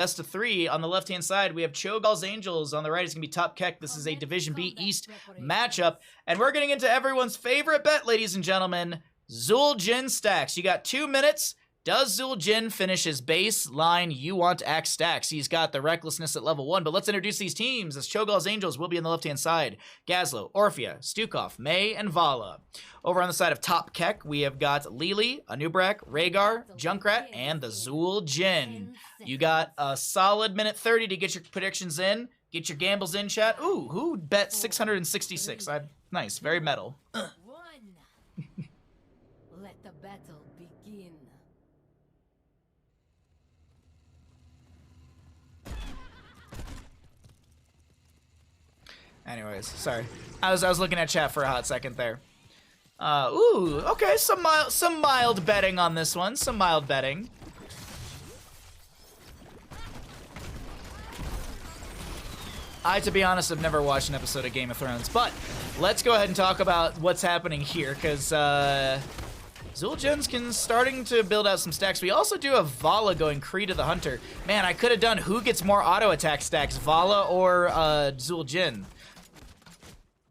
best of 3. On the left-hand side, we have Cho'Gall's Angels. On the right is going to be Top Keck. This is a Division B East matchup. And we're getting into everyone's favorite bet, ladies and gentlemen, Zul'jin stacks. You got 2 minutes. Does Zul'jin finish his baseline You Want Axe stacks? He's got the Recklessness at level 1, but let's introduce these teams as Cho'Gall's Angels will be on the left-hand side. Gazlowe, Orphea, Stukov, Mei, and Valla. Over on the side of Top Keck, we have got Lili, Anub'arak, Rehgar, Junkrat, and the Zul'jin. You got a solid minute 30 to get your predictions in, get your gambles in, chat. Ooh, who bet 666? Nice, very metal. Let the battle begin. Anyways, sorry. I was looking at chat for a hot second there. Ooh, okay, some mild betting on this one. Some mild betting. To be honest, have never watched an episode of Game of Thrones, but let's go ahead and talk about what's happening here, because Zul'jin's starting to build out some stacks. We also do have Valla going Kree to the Hunter. Man, I could have done who gets more auto attack stacks, Valla or Zul'jin.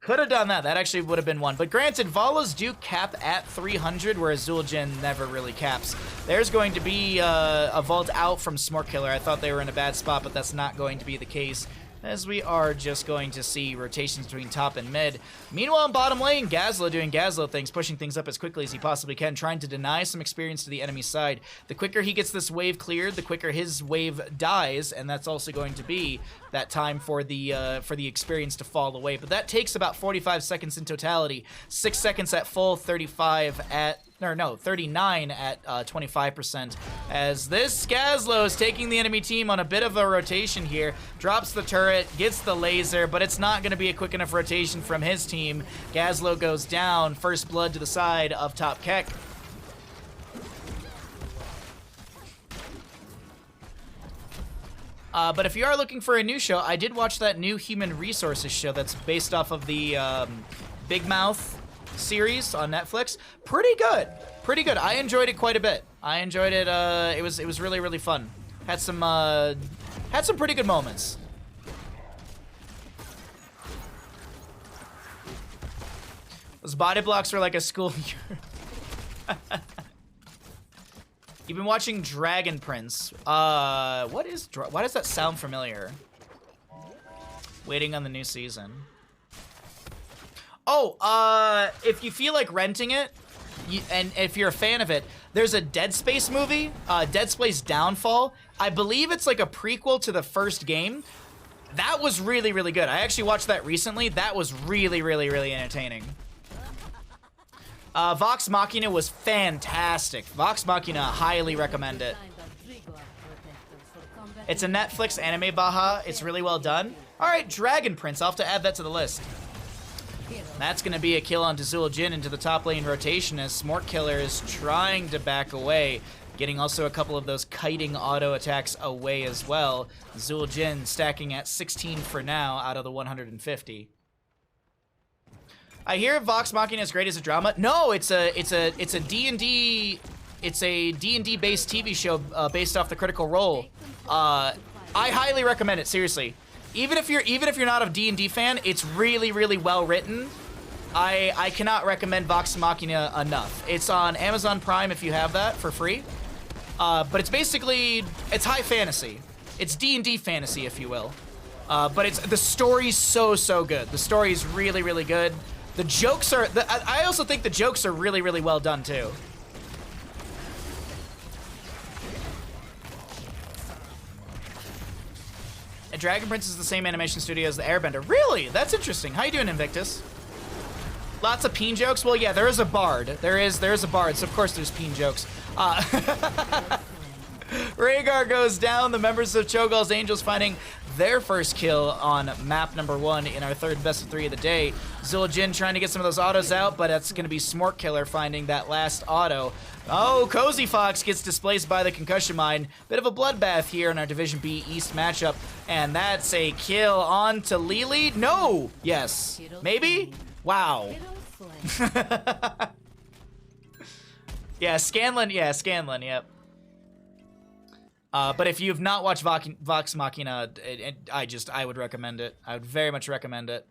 Could have done that. That actually would have been one. But granted, Valla's do cap at 300, whereas Zul'jin never really caps. There's going to be a vault out from Smortkiller. I thought they were in a bad spot, but that's not going to be the case, as we are just going to see rotations between top and mid. Meanwhile, in bottom lane, Gazlowe doing Gazlowe things, pushing things up as quickly as he possibly can, trying to deny some experience to the enemy side. The quicker he gets this wave cleared, the quicker his wave dies, and that's also going to be that time for the experience to fall away. But that takes about 45 seconds in totality. 6 seconds at full, 39 at 25%, as this Gazlowe is taking the enemy team on a bit of a rotation here. Drops the turret, gets the laser, but it's not going to be a quick enough rotation from his team. Gazlowe goes down, first blood to the side of Top Keck. But if you are looking for a new show, I did watch that new Human Resources show that's based off of the Big Mouth series on Netflix. Pretty good. Pretty good. I enjoyed it quite a bit. I enjoyed it. It was really, really fun. Had some pretty good moments. Those body blocks were like a school year. You've been watching Dragon Prince. Why does that sound familiar? Waiting on the new season. Oh, if you feel like renting it, and if you're a fan of it, there's a Dead Space movie, Dead Space Downfall. I believe it's like a prequel to the first game. That was really, really good. I actually watched that recently. That was really, really, really entertaining. Vox Machina was fantastic. Vox Machina, highly recommend it. It's a Netflix anime, Baja. It's really well done. All right, Dragon Prince. I'll have to add that to the list. That's going to be a kill onto Zul'jin into the top lane rotation, as Smortkiller is trying to back away, getting also a couple of those kiting auto attacks away as well. Zul'jin stacking at 16 for now out of the 150. I hear Vox Machina is great as a drama. No, it's a D&D based TV show based off the Critical Role. I highly recommend it, seriously. Even if you're not a D&D fan, it's really, really well written. I cannot recommend Vox Machina enough. It's on Amazon Prime if you have that for free. But it's basically, it's high fantasy. It's D&D fantasy, if you will. But the story's so good. The story's really, really good. The jokes are, I also think the jokes are really, really well done too. And Dragon Prince is the same animation studio as the Airbender. Really? That's interesting. How you doing, Invictus? Lots of peen jokes? Well, yeah, there is a bard. There is a bard, so of course there's peen jokes. Rehgar goes down. The members of Cho'Gall's Angels finding their first kill on map number 1 in our third best of 3 of the day. Zul'jin trying to get some of those autos out, but it's going to be Smortkiller finding that last auto. Oh, Cozy Fox gets displaced by the concussion mine. Bit of a bloodbath here in our Division B East matchup, and that's a kill on to Lili. No! Yes. Maybe? Wow. Yeah, Scanlan, yep. But if you've not watched Vox Machina, I would recommend it. I would very much recommend it.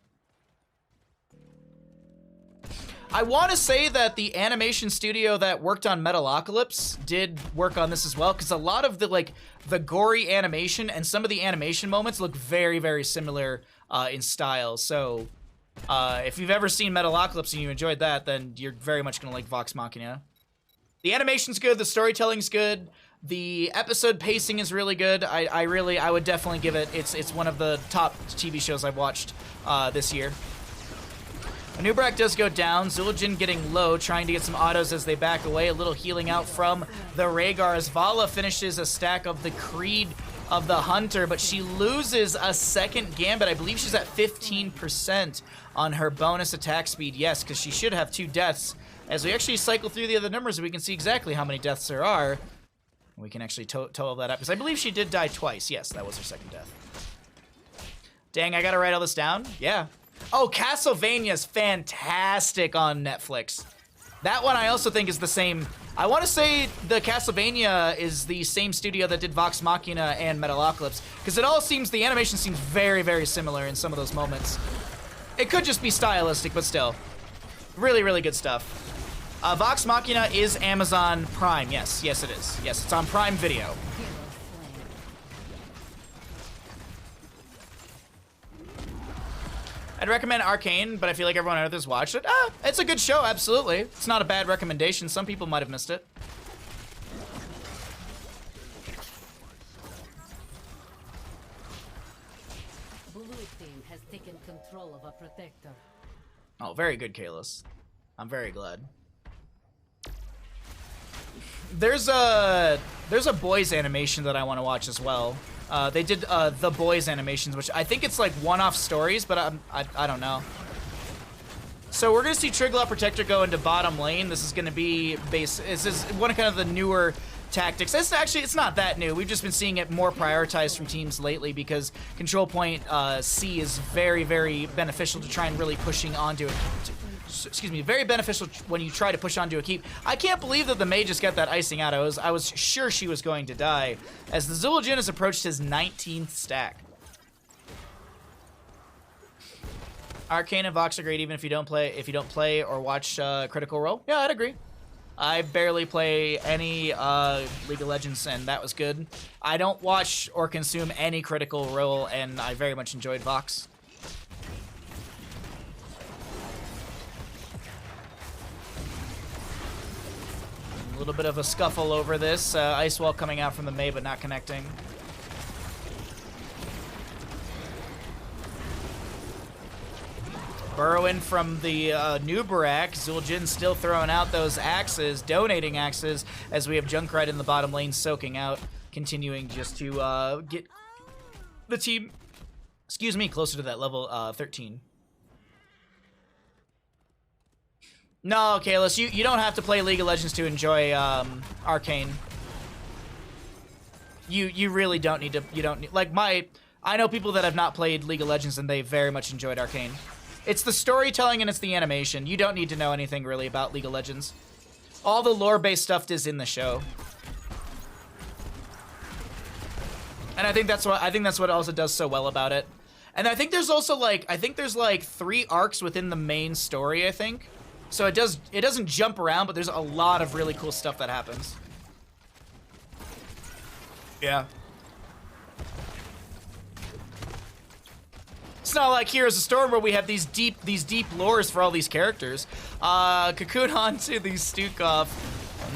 I want to say that the animation studio that worked on Metalocalypse did work on this as well, because a lot of the gory animation and some of the animation moments look very, very similar in style. So if you've ever seen Metalocalypse and you enjoyed that, then you're very much going to like Vox Machina. The animation's good, the storytelling's good, the episode pacing is really good. I would definitely give it, it's one of the top TV shows I've watched this year. Anub'arak does go down. Zul'jin getting low, trying to get some autos as they back away. A little healing out from the Rhaegar as Vala finishes a stack of the Creed of the Hunter, but she loses a second Gambit. I believe she's at 15% on her bonus attack speed. Yes, because she should have 2 deaths. As we actually cycle through the other numbers, we can see exactly how many deaths there are. We can actually total that up, because I believe she did die twice. Yes, that was her second death. Dang, I gotta write all this down? Yeah. Oh, Castlevania's fantastic on Netflix. That one I also think is the same. I want to say the Castlevania is the same studio that did Vox Machina and Metalocalypse, because it all seems, the animation seems very, very similar in some of those moments. It could just be stylistic, but still. Really, really good stuff. Vox Machina is Amazon Prime. Yes, yes it is. Yes, it's on Prime Video. I'd recommend Arcane, but I feel like everyone on Earth has watched it. It's a good show, absolutely. It's not a bad recommendation. Some people might have missed it. Blue team has taken control of a protector. Oh, very good, Kalis. I'm very glad. There's a boys animation that I want to watch as well. They did the boys animations, which I think it's like one-off stories, but I don't know. So we're gonna see Triglav Protector go into bottom lane. This is gonna be this is one of kind of the newer tactics. It's not that new. We've just been seeing it more prioritized from teams lately because control point C is very, very beneficial to try and really pushing onto it. Excuse me, very beneficial when you try to push onto a keep. I can't believe that the Mei just got that icing out. I was sure she was going to die as the Zul'jin has approached his 19th stack. Arcane and Vox are great even if you don't play or watch Critical Role. Yeah, I'd agree. I barely play any League of Legends, and that was good. I don't watch or consume any Critical Role, and I very much enjoyed Vox. A little bit of a scuffle over this. Ice Wall coming out from the Mei, but not connecting. Burrowing from the Anub'arak. Zul'jin still throwing out those axes, donating axes, as we have Junkrat in the bottom lane soaking out, continuing just to get the team, excuse me, closer to that level 13. No, Kalis, you don't have to play League of Legends to enjoy Arcane. You really don't need to. You don't need, like I know people that have not played League of Legends and they very much enjoyed Arcane. It's the storytelling and it's the animation. You don't need to know anything really about League of Legends. All the lore-based stuff is in the show. And I think that's what also does so well about it. And I think there's also like 3 arcs within the main story, I think. So it doesn't jump around, but there's a lot of really cool stuff that happens. Yeah. It's not like Heroes of Storm where we have these deep lores for all these characters. Cocoon onto the Stukov.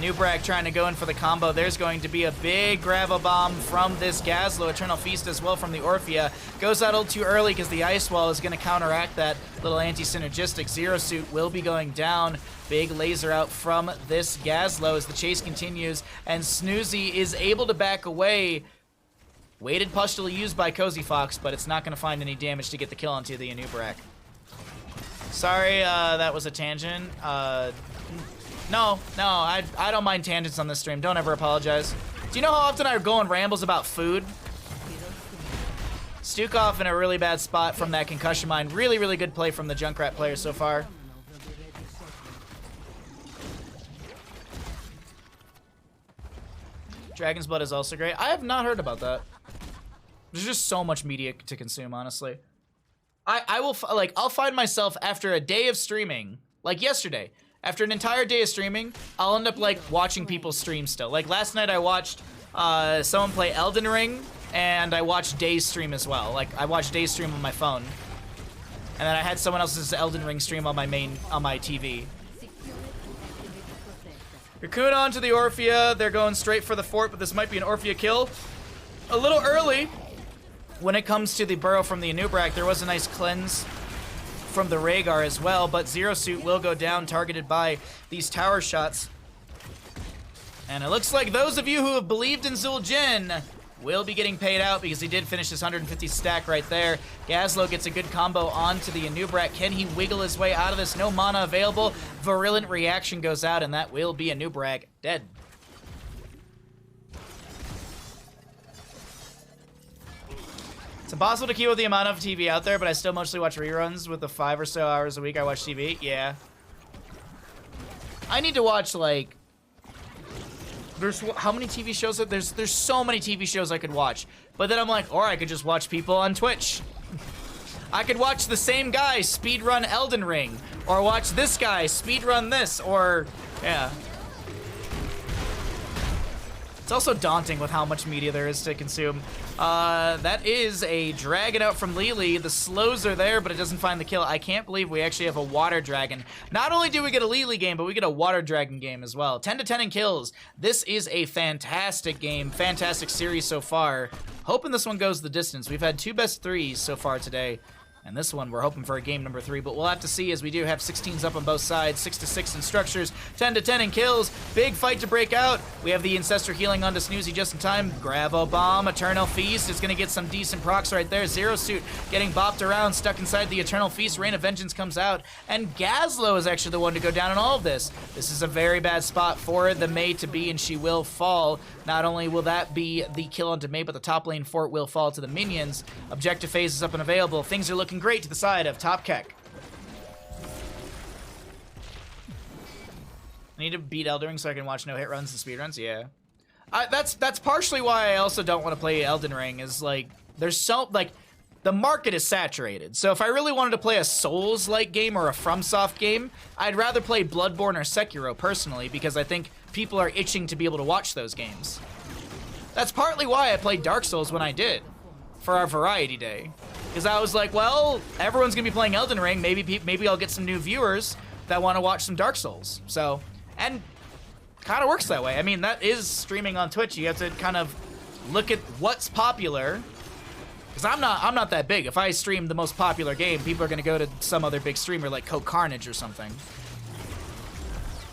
Anub'arak trying to go in for the combo. There's going to be a big Gravel Bomb from this Gazlowe. Eternal Feast as well from the Orphea. Goes out a little too early because the Ice Wall is going to counteract that little anti-synergistic. Zero Suit will be going down. Big laser out from this Gazlowe as the chase continues. And Snoozy is able to back away. Weighted Pustule used by Cozy Fox, but it's not going to find any damage to get the kill onto the Anub'arak. Sorry, that was a tangent. No, I don't mind tangents on this stream. Don't ever apologize. Do you know how often I go on rambles about food? Stukov in a really bad spot from that concussion mine. Really, really good play from the Junkrat player so far. Dragon's Blood is also great. I have not heard about that. There's just so much media to consume, honestly. I will, like, I'll find myself after a day of streaming, like yesterday, after an entire day of streaming, I'll end up, like, watching people stream still. Like, last night I watched someone play Elden Ring, and I watched Day's stream as well. Like, I watched Day's stream on my phone. And then I had someone else's Elden Ring stream on my TV. Raccoon onto the Orphea. They're going straight for the fort, but this might be an Orphea kill. A little early. When it comes to the burrow from the Anub'arak, there was a nice cleanse from the Rhaegar as well, but Zero Suit will go down, targeted by these tower shots. And it looks like those of you who have believed in Zul'jin will be getting paid out because he did finish his 150 stack right there. Gazlowe gets a good combo onto the Anub'arak. Can he wiggle his way out of this? No mana available. Virulent Reaction goes out, and that will be Anub'arak dead. It's impossible to keep with the amount of TV out there, but I still mostly watch reruns with the 5 or so hours a week I watch TV. Yeah. I need to watch, like... There's how many TV shows? There's so many TV shows I could watch. But then I'm like, or I could just watch people on Twitch. I could watch the same guy speedrun Elden Ring. Or watch this guy speedrun this. Or, yeah. It's also daunting with how much media there is to consume. That is a dragon out from Lili. The slows are there, but it doesn't find the kill. I can't believe we actually have a water dragon. Not only do we get a Lili game, but we get a water dragon game as well. 10 to 10 in kills. This is a fantastic game, fantastic series so far. Hoping this one goes the distance. We've had 2 best 3s so far today. And this one, we're hoping for a game number 3, but we'll have to see as we do have 16s up on both sides, 6 to 6 in structures, 10 to 10 in kills. Big fight to break out. We have the Ancestor healing onto Snoozy just in time. Gravo Bomb, Eternal Feast is going to get some decent procs right there. Zero Suit getting bopped around, stuck inside the Eternal Feast. Rain of Vengeance comes out, and Gazlowe is actually the one to go down in all of this. This is a very bad spot for the Mei to be, and she will fall. Not only will that be the kill onto Mei, but the top lane fort will fall to the minions. Objective phase is up and available. Things are looking great to the side of Top Keck. I need to beat Elden Ring so I can watch no hit runs and speed runs. Yeah, that's partially why I also don't want to play Elden Ring. Is like there's so like the market is saturated. So if I really wanted to play a Souls-like game or a FromSoft game, I'd rather play Bloodborne or Sekiro personally because I think people are itching to be able to watch those games. That's partly why I played Dark Souls when I did for our Variety Day. Because I was like, well, everyone's going to be playing Elden Ring. Maybe I'll get some new viewers that want to watch some Dark Souls. So, and kind of works that way. I mean, that is streaming on Twitch. You have to kind of look at what's popular. Because I'm not that big. If I stream the most popular game, people are going to go to some other big streamer like Coke Carnage or something.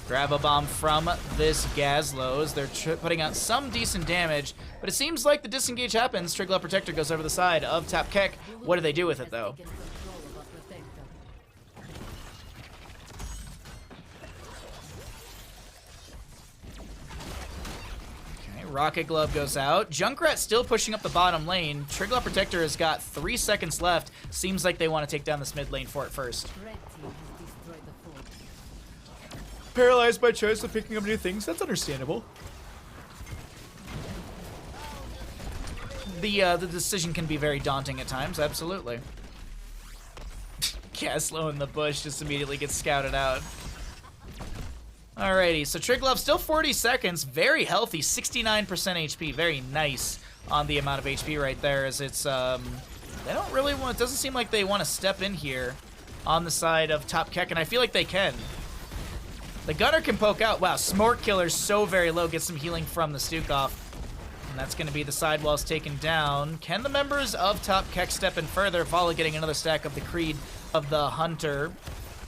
Grab a bomb from this Gazlowe as they're putting out some decent damage, but it seems like the disengage happens. Triglav Protector goes over the side of Top Keck. What do they do with it, though? Okay, Rocket Glove goes out. Junkrat still pushing up the bottom lane. Triglav Protector has got 3 seconds left. Seems like they want to take down this mid lane fort first. Paralyzed by choice of picking up new things. That's understandable. The decision can be very daunting at times. Absolutely. Gazlowe in the bush just immediately gets scouted out. Alrighty, so Triglav still 40 seconds. Very healthy, 69% HP. Very nice on the amount of HP right there. As it's they don't really want. It doesn't seem like they want to step in here on the side of Top Keck, and I feel like they can. The Gunner can poke out. Wow, Smork Killer's so very low. Gets some healing from the Stukov. And that's going to be the sidewalls taken down. Can the members of Top Keck step in further? Vala getting another stack of the Creed of the Hunter.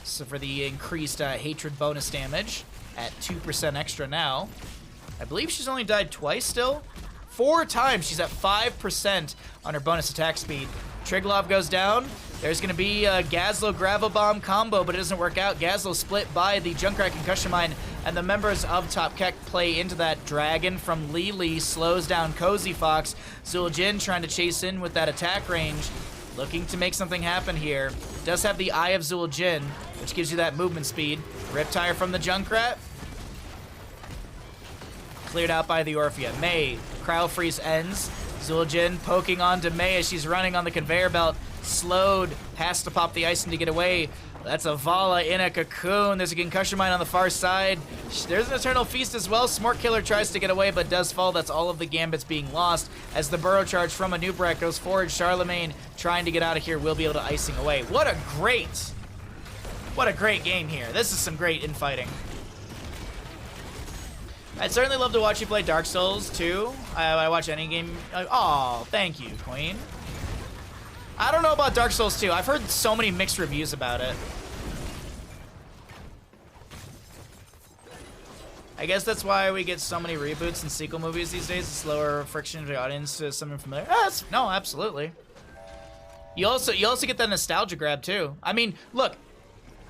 So for the increased hatred bonus damage at 2% extra now. I believe she's only died twice still. 4 times. She's at 5% on her bonus attack speed. Triglav goes down. There's going to be a Gazlowe Gravo Bomb combo, but it doesn't work out. Gazlowe split by the Junkrat Concussion Mine, and the members of Top Keck play into that. Dragon from Lili slows down Cozy Fox. Zul'jin trying to chase in with that attack range, looking to make something happen here. Does have the Eye of Zul'jin, which gives you that movement speed. Riptire from the Junkrat. cleared out by the Orphea. Mei, cryo freeze ends. Zul'jin poking onto Mei as she's running on the conveyor belt. Slowed, has to pop the icing to get away. That's a Vala in a cocoon. There's a concussion mine on the far side. There's an Eternal Feast as well. Smart Killer tries to get away, but does fall. That's all of the gambits being lost. As the burrow charge from Anub'arak goes forward, Charlemagne trying to get out of here will be able to icing away. What a great game here. This is some great infighting. I'd certainly love to watch you play Dark Souls too. I watch any game. Oh, thank you, Queen. I don't know about Dark Souls 2. I've heard so many mixed reviews about it. I guess that's why we get so many reboots and sequel movies these days. It's lower friction to the audience to something familiar. No, absolutely. You also get that nostalgia grab too. I mean, look,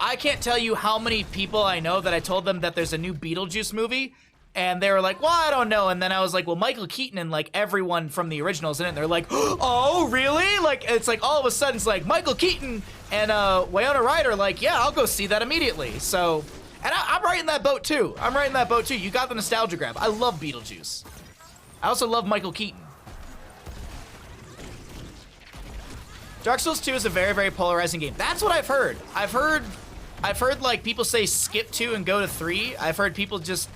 I can't tell you how many people I know that I told them that there's a new Beetlejuice movie, and they were like, well, I don't know. And then I was like, well, Michael Keaton and like everyone from the originals in it. And they're like, oh, really? Like, it's like all of a sudden it's like Michael Keaton and Winona Ryder. Like, yeah, I'll go see that immediately. So, and I'm right in that boat too. You got the nostalgia grab. I love Beetlejuice. I also love Michael Keaton. Dark Souls 2 is a very, very polarizing game. That's what I've heard. I've heard like people say skip 2 and go to 3. I've heard people just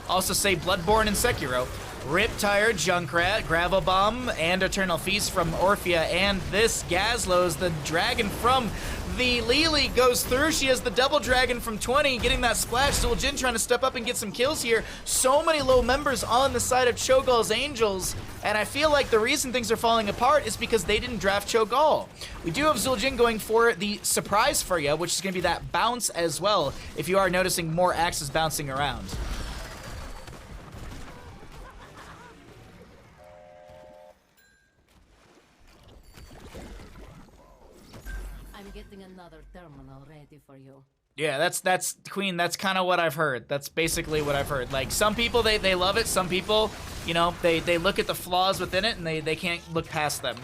also say Bloodborne and Sekiro. Riptire, Junkrat, Gravel Bomb, and Eternal Feast from Orphea, and this Gazlo's the dragon from the Lily goes through. She has the double dragon from 20, getting that splash. Zul'jin trying to step up and get some kills here. So many low members on the side of Cho'Gall's Angels, and I feel like the reason things are falling apart is because they didn't draft Cho'Gall. We do have Zul'jin going for the surprise for you, which is going to be that bounce as well, if you are noticing more axes bouncing around. Getting another terminal ready for you. Yeah, that's Queen. That's kind of what I've heard. That's basically what I've heard. Like, some people, they love it. Some people, you know, they look at the flaws within it and they can't look past them.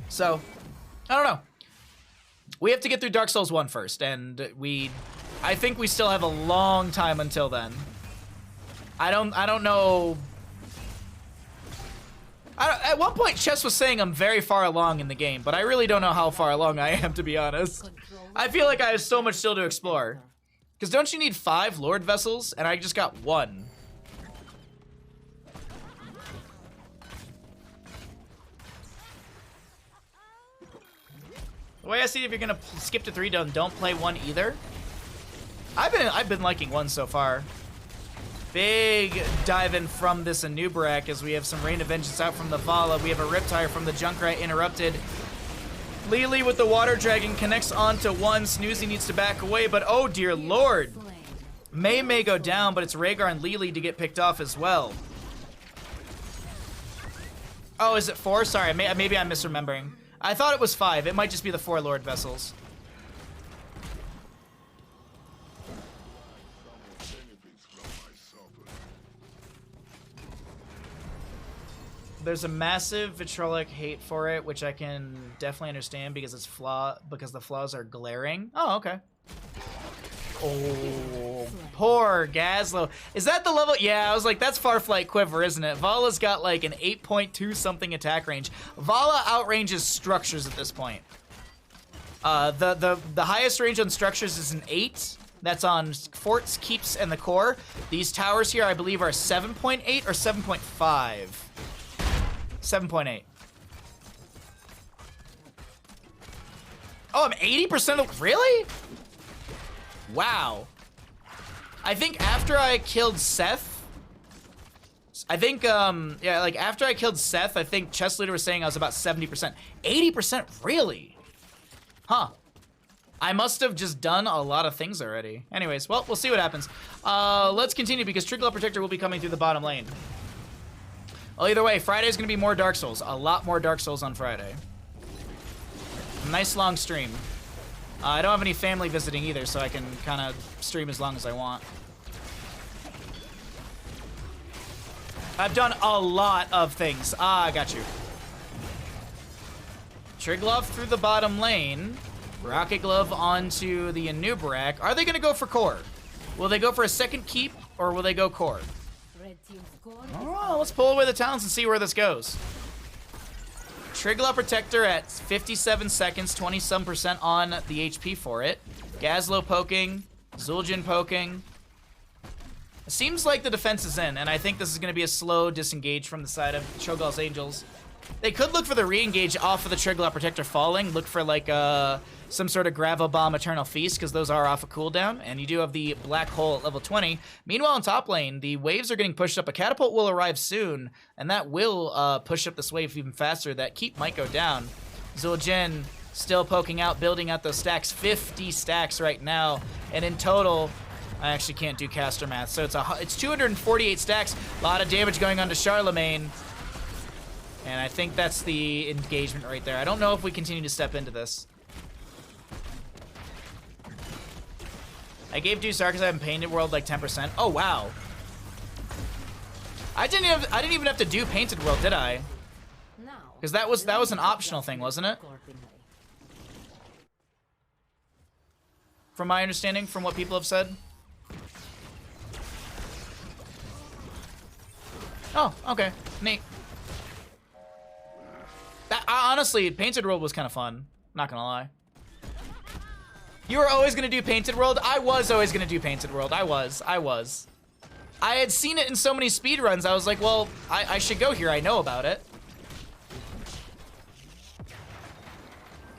So, I don't know. We have to get through Dark Souls 1 first, and I think we still have a long time until then. I don't know. At one point, Chess was saying I'm very far along in the game, but I really don't know how far along I am, to be honest. I feel like I have so much still to explore. Because don't you need 5 Lord Vessels? And I just got 1. The way I see it, if you're gonna skip to 3, don't play 1 either. I've been liking 1 so far. Big dive in from this Anub'arak as we have some Rain of Vengeance out from the Vala. We have a Riptire from the Junkrat interrupted. Lily with the Water Dragon connects onto 1. Snoozy needs to back away, but oh dear lord. Mei may go down, but it's Rhaegar and Lily to get picked off as well. Oh, is it 4? Sorry, maybe I'm misremembering. I thought it was 5. It might just be the 4 Lord Vessels. There's a massive vitriolic hate for it, which I can definitely understand because the flaws are glaring. Oh, okay. Oh, poor Gazlo. Is that the level? Yeah, I was like, that's Farflight Quiver, isn't it? Vala's got like an 8.2 something attack range. Vala outranges structures at this point. The highest range on structures is an 8. That's on forts, keeps, and the core. These towers here, I believe, are 7.8 or 7.5. 7.8. Oh, I'm 80% of... Really? Wow. I think after I killed Seth... yeah, like, after I killed Seth, I think Chess Leader was saying I was about 70%. 80%? Really? Huh. I must have just done a lot of things already. Anyways, well, we'll see what happens. Let's continue, because Triglav Protector will be coming through the bottom lane. Well, either way, Friday's gonna be more Dark Souls. A lot more Dark Souls on Friday. Nice long stream. I don't have any family visiting either, so I can kind of stream as long as I want. I've done a lot of things. Ah, I got you. Triglav through the bottom lane. Rocket Glove onto the Anub'arak. Are they gonna go for core? Will they go for a second keep? or will they go core? Red team's score is Oh, let's pull away the talents and see where this goes. Trigla Protector at 57 seconds, 20-some% on the HP for it. Gazlo poking, Zul'jin poking. It seems like the defense is in, and I think this is going to be a slow disengage from the side of Cho'Gall's Angels. They could look for the re-engage off of the Trigla Protector falling, look for like some sort of Gravel Bomb Eternal Feast, because those are off a cooldown, and you do have the Black Hole at level 20. Meanwhile, in top lane, the waves are getting pushed up. A Catapult will arrive soon, and that will push up this wave even faster. That keep might go down. Zul'jin still poking out, building out those stacks. 50 stacks right now, and in total, I actually can't do caster math, so it's 248 stacks. A lot of damage going on to Charlemagne. And I think that's the engagement right there. I don't know if we continue to step into this. I gave Deuce Arc because I haven't Painted World like 10%. Oh, wow. I didn't even have to do Painted World, did I? now. Because that was an optional thing, wasn't it? From my understanding, from what people have said. Oh, okay. Neat. Honestly, Painted World was kind of fun. Not gonna lie. You were always gonna do Painted World? I was always gonna do Painted World. I was. I had seen it in so many speedruns, I was like, well, I should go here. I know about it.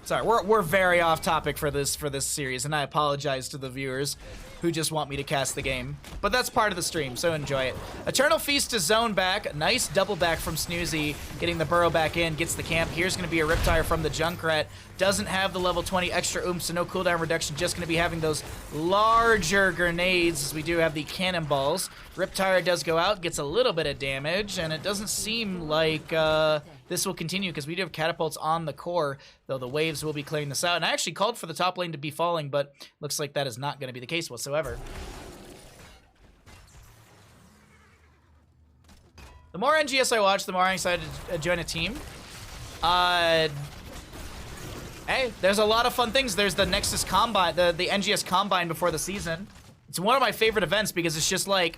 Sorry, we're very off topic for this series, and I apologize to the viewers who just want me to cast the game. But that's part of the stream, so enjoy it. Eternal Feast to zone back. Nice double back from Snoozy, getting the burrow back in, gets the camp. Here's going to be a Riptire from the Junkrat. Doesn't have the level 20 extra oomph, so no cooldown reduction. Just going to be having those larger grenades, as we do have the cannonballs. Riptire does go out, gets a little bit of damage, and it doesn't seem like this will continue because we do have catapults on the core, though the waves will be clearing this out. And I actually called for the top lane to be falling, but looks like that is not going to be the case whatsoever. The more NGS I watch, the more I'm excited to join a team. Hey, there's a lot of fun things. There's the Nexus Combine, the NGS Combine before the season. It's one of my favorite events because it's just like,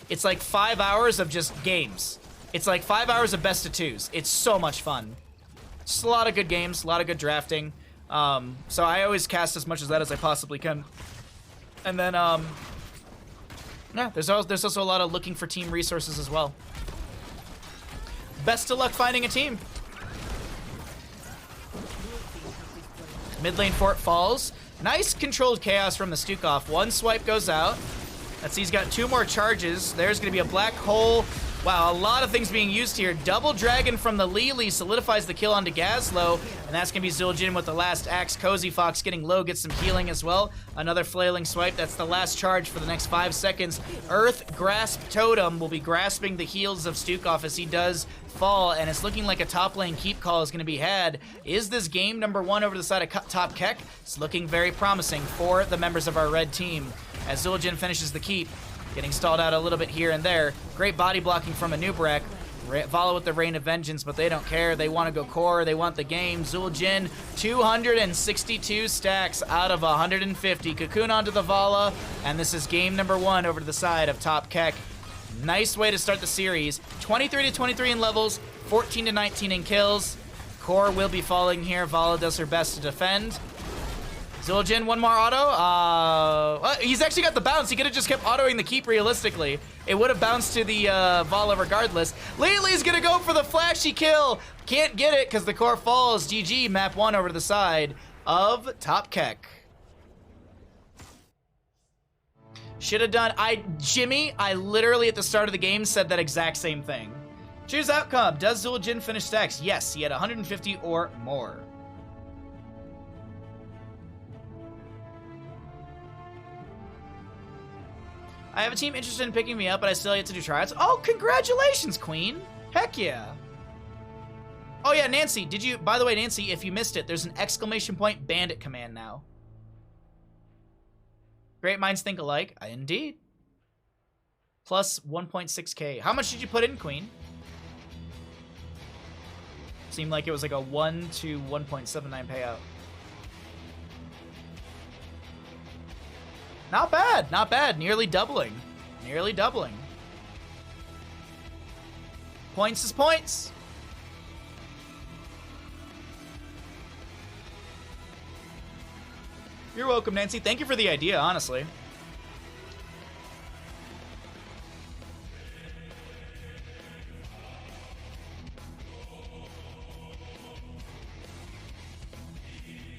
it's like 5 hours of just games. It's like 5 hours of best of twos. It's so much fun. Just a lot of good games, a lot of good drafting. So I always cast as much as that as I possibly can. And then, yeah, there's also a lot of looking for team resources as well. Best of luck finding a team. Mid lane fort falls. Nice controlled chaos from the Stukov. One swipe goes out. Let's see, he's got 2 more charges. There's going to be a black hole. Wow, a lot of things being used here. Double Dragon from the Lili solidifies the kill onto Gazlo, and that's going to be Zul'jin with the last axe. Cozy Fox getting low, gets some healing as well. Another flailing swipe. That's the last charge for the next 5 seconds. Earth Grasp Totem will be grasping the heels of Stukov as he does fall, and it's looking like a top lane keep call is going to be had. Is this game number 1 over the side of top Keck? It's looking very promising for the members of our red team as Zul'jin finishes the keep. Getting stalled out a little bit here and there. Great body blocking from Anubarak. Follow with the Rain of Vengeance, but they don't care. They want to go core. They want the game. Zul'jin, 262 stacks out of 150. Cocoon onto the Vala, and this is game number 1 over to the side of top Keck. Nice way to start the series. 23-23 in levels, 14-19 in kills. Core will be falling here. Vala does her best to defend. Zul'jin, 1 more auto. Well, he's actually got the bounce. He could have just kept autoing the keep realistically. It would have bounced to the Vala regardless. Lily's gonna go for the flashy kill. Can't get it because the core falls. GG, map 1 over to the side of top Keck. Should have done, Jimmy, I literally at the start of the game said that exact same thing. Choose outcome. Does Zul'jin finish stacks? Yes, he had 150 or more. I have a team interested in picking me up, but I still yet to do tryouts. Oh, congratulations, Queen. Heck yeah. Oh yeah, Nancy, did you, by the way, Nancy, if you missed it, there's an exclamation point bandit command now. Great minds think alike. Indeed. Plus 1.6k. How much did you put in, Queen? Seemed like it was like a 1 to 1.79 payout. Not bad, not bad. Nearly doubling. Nearly doubling. Points is points. You're welcome, Nancy. Thank you for the idea, honestly.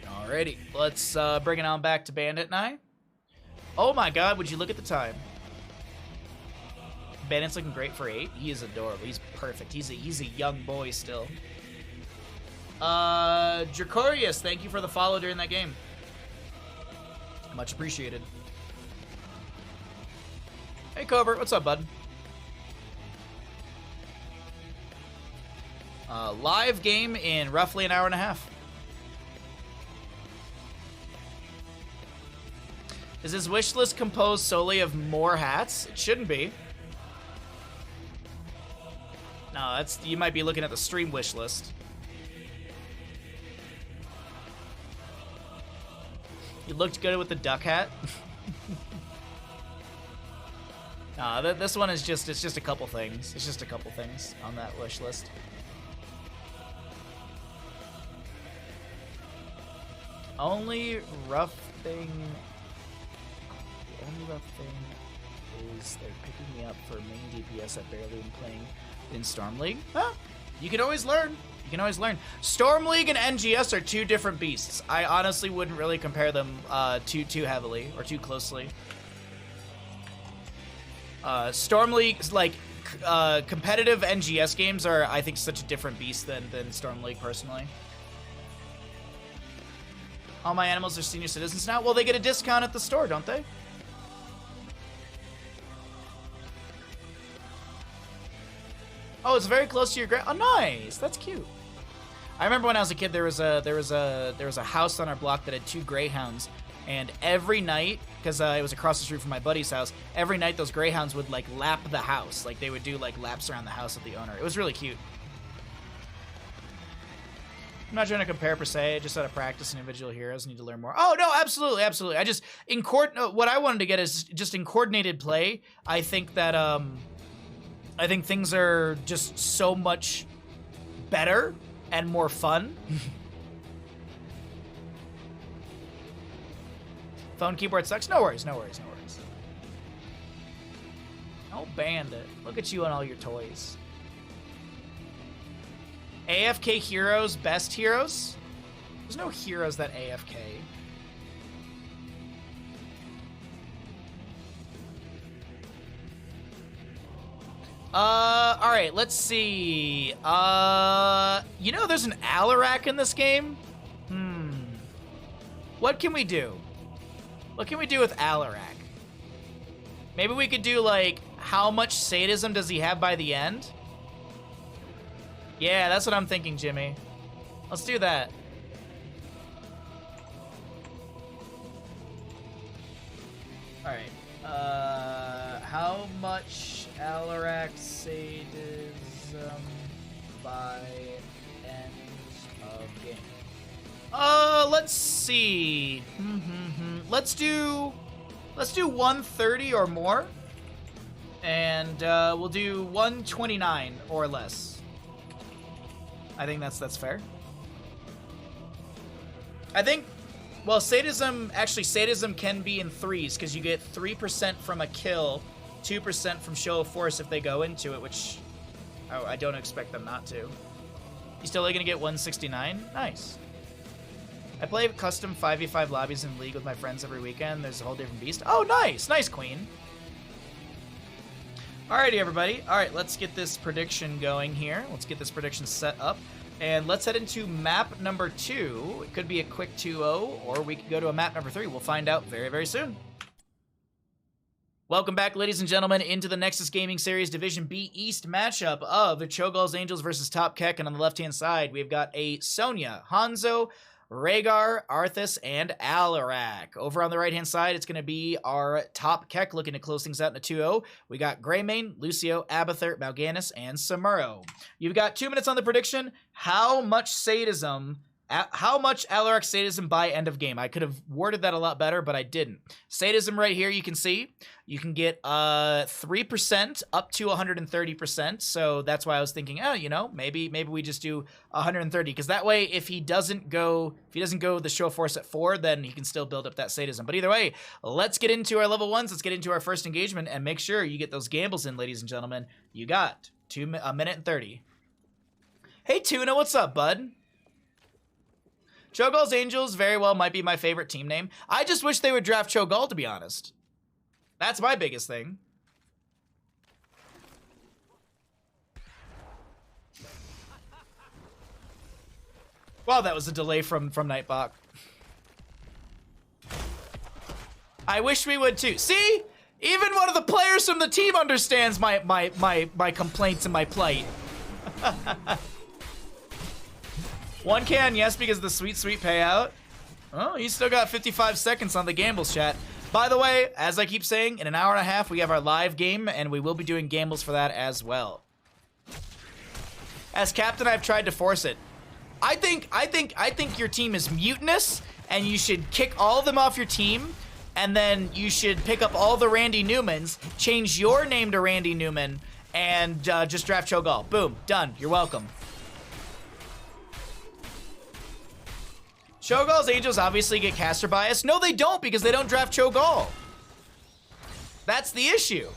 Alrighty, let's bring it on back to Bandit and I. Oh my god, would you look at the time? Bandit's looking great for 8. He is adorable. He's perfect. He's a young boy still. Dracorius, thank you for the follow during that game. Much appreciated. Hey, Covert, what's up, bud? Live game in roughly an hour and a half. Is his wish list composed solely of more hats? It shouldn't be. No, you might be looking at the stream wish list. You looked good with the duck hat. No, this one is it's just a couple things. It's just a couple things on that wish list. Only rough thing is they're picking me up for main DPS I barely am playing in Storm League. Huh? You can always learn. You can always learn. Storm League and NGS are two different beasts. I honestly wouldn't really compare them too heavily or too closely. Storm League's like competitive NGS games are, I think, such a different beast than Storm League personally. All my animals are senior citizens now. Well, they get a discount at the store, don't they? Oh, it's very close to your Oh, nice. That's cute. I remember when I was a kid, there was a house on our block that had 2 greyhounds, and every night, because it was across the street from my buddy's house, every night those greyhounds would like lap the house, like they would do like laps around the house of the owner. It was really cute. I'm not trying to compare per se, just out of practice and individual heroes need to learn more. Oh no, absolutely, absolutely. I just what I wanted to get is just in coordinated play. I think that I think things are just so much better and more fun. Phone keyboard sucks. No worries, no worries, no worries. Oh, Bandit. Look at you and all your toys. AFK heroes, best heroes? There's no heroes that AFK. Alright, let's see. You know there's an Alarak in this game? What can we do? What can we do with Alarak? Maybe we could do, like, how much sadism does he have by the end? Yeah, that's what I'm thinking, Jimmy. Let's do that. Alright. How much Alarak sadism by end of game? Let's see. Let's do 130 or more. And we'll do 129 or less. I think that's fair. I think, well, sadism can be in 3s, because you get 3% from a kill, 2% from show of force if they go into it, which I don't expect them not to. You still gonna get 169? Nice. I play custom 5v5 lobbies in League with my friends every weekend. There's a whole different beast. Oh, nice! Nice, Queen. Alrighty, everybody. Alright, let's get this prediction going here. Let's get this prediction set up. And let's head into map number 2. It could be a quick 2-0, or we could go to a map number 3. We'll find out very, very soon. Welcome back, ladies and gentlemen, into the Nexus Gaming Series Division B East matchup of the Cho'Gall's Angels versus Top Keck. And on the left-hand side, we've got a Sonya, Hanzo, Rhaegar, Arthas, and Alarak. Over on the right-hand side, it's going to be our Top Keck looking to close things out in a 2-0. We got Greymane, Lucio, Abathur, Mal'Ganis, and Samuro. You've got 2 minutes on the prediction. How much sadism How much Alarak sadism by end of game? I could have worded that a lot better, but I didn't. Sadism right here, you can see. You can get 3% up to 130%. So that's why I was thinking, oh, you know, maybe we just do 130. Because that way, if he doesn't go the show of force at 4, then he can still build up that sadism. But either way, let's get into our level 1s. Let's get into our first engagement and make sure you get those gambles in, ladies and gentlemen. You got a minute and 30. Hey, Tuna, what's up, bud? Cho'Gall's Angels very well might be my favorite team name. I just wish they would draft Cho'Gall, to be honest. That's my biggest thing. Wow, that was a delay from Nightbot. I wish we would too. See? Even one of the players from the team understands my complaints and my plight. One can, yes, because of the sweet payout. Oh, he's still got 55 seconds on the gambles, chat. By the way, as I keep saying, in an hour and a half, we have our live game, and we will be doing gambles for that as well. As captain, I've tried to force it. I think your team is mutinous, and you should kick all of them off your team, and then you should pick up all the Randy Newmans, change your name to Randy Newman, and just draft Cho'Gall. Boom, done. You're welcome. Cho'Gall's Angels obviously get caster bias. No, they don't, because they don't draft Cho'Gall. That's the issue.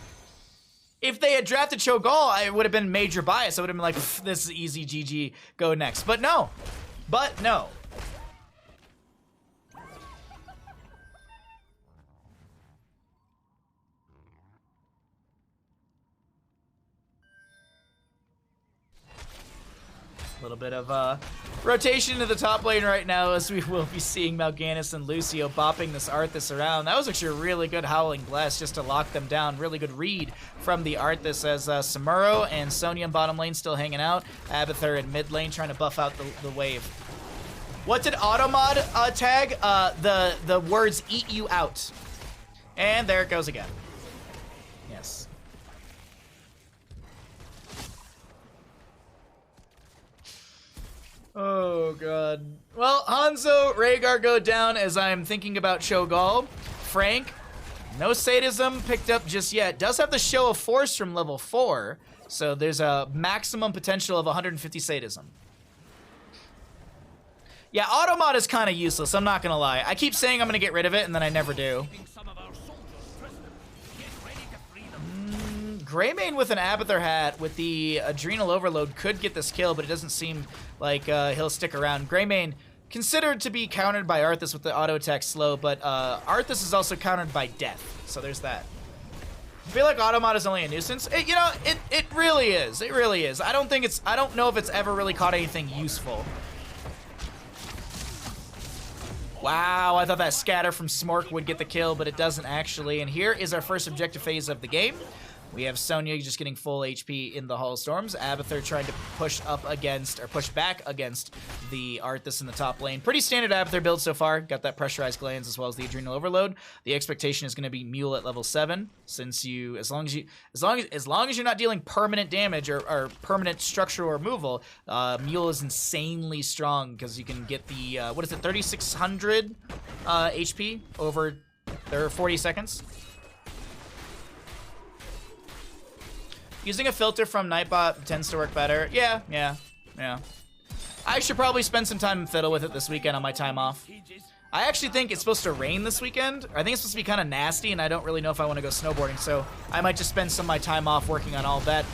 If they had drafted Cho'Gall, it would have been major bias. I would have been like, this is easy, GG, go next. But no. But no. A little bit of rotation into the top lane right now, as we will be seeing Mal'Ganis and Lucio bopping this Arthas around. That was actually a really good Howling Blast just to lock them down. Really good read from the Arthas, as Samuro and Sonya in bottom lane still hanging out. Abathur in mid lane trying to buff out the wave. What did Automod tag? The words "eat you out." And there it goes again. Yes. Oh, God. Well, Hanzo, Rhaegar go down as I'm thinking about Cho'Gall. Frank, no sadism picked up just yet. Does have the show of force from level 4, so there's a maximum potential of 150 sadism. Yeah, Automod is kind of useless, I'm not going to lie. I keep saying I'm going to get rid of it, and then I never do. Greymane with an Abathur hat with the Adrenal Overload could get this kill, but it doesn't seem like he'll stick around. Greymane considered to be countered by Arthas with the auto attack slow, but Arthas is also countered by death, so there's that. I feel like Automod is only a nuisance. It really is. It really is. I don't know if it's ever really caught anything useful. Wow, I thought that scatter from Smork would get the kill, but it doesn't actually. And here is our first objective phase of the game. We have Sonya just getting full HP in the Hall of Storms. Abathur trying to push back against the Arthas in the top lane. Pretty standard Abathur build so far. Got that pressurized glands as well as the Adrenal Overload. The expectation is going to be Mule at level 7, since as long as you're not dealing permanent damage or permanent structural removal, Mule is insanely strong because you can get the 3600 HP over 40 seconds. Using a filter from Nightbot tends to work better. Yeah. I should probably spend some time and fiddle with it this weekend on my time off. I actually think it's supposed to rain this weekend. I think it's supposed to be kind of nasty, and I don't really know if I want to go snowboarding, so I might just spend some of my time off working on all that.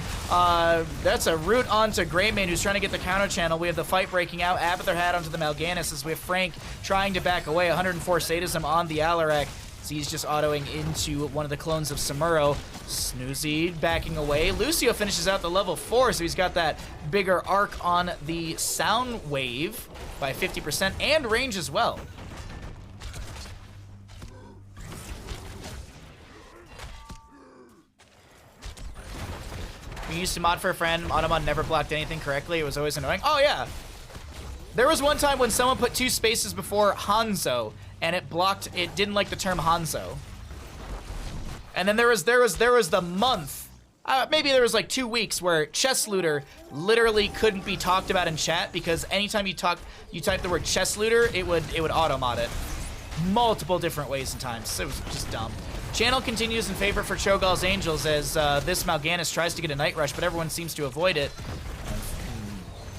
That's a route onto Greymane, who's trying to get the counter channel. We have the fight breaking out. Abathur hat onto the Mal'Ganis, as we have Frank trying to back away. 104 sadism on the Alarak. So he's just autoing into one of the clones of Samuro. Snoozy backing away. Lucio finishes out the level 4, so he's got that bigger arc on the sound wave by 50% and range as well. We used to mod for a friend. Automod never blocked anything correctly. It was always annoying. Oh, yeah. There was one time when someone put 2 spaces before Hanzo, and it didn't like the term Hanzo. And then there was the month maybe there was like 2 weeks where chest looter literally couldn't be talked about in chat because anytime you type the word chest looter, it would auto-mod it. Multiple different ways and times. It was just dumb. Channel continues in favor for Cho'Gall's Angels as this Mal'Ganis tries to get a Night Rush, but everyone seems to avoid it.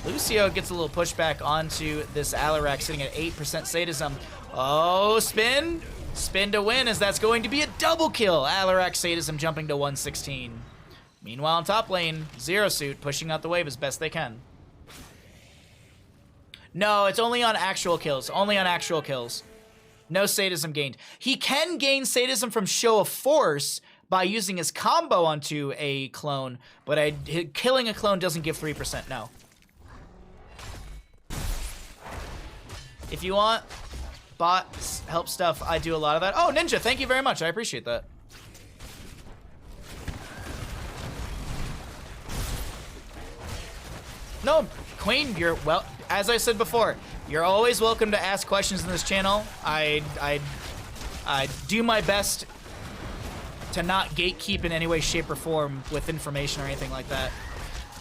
Lucio gets a little pushback onto this Alarak sitting at 8% sadism. Oh, spin! Spin to win as that's going to be a double kill. Alarak sadism jumping to 116. Meanwhile, in top lane, Zero Suit pushing out the wave as best they can. No, it's only on actual kills. Only on actual kills. No sadism gained. He can gain sadism from Show of Force by using his combo onto a clone, but killing a clone doesn't give 3%, no. If you want bot help stuff, I do a lot of that. Oh, Ninja, thank you very much. I appreciate that. No, Queen, you're, well, as I said before, you're always welcome to ask questions in this channel. I do my best to not gatekeep in any way, shape, or form with information or anything like that.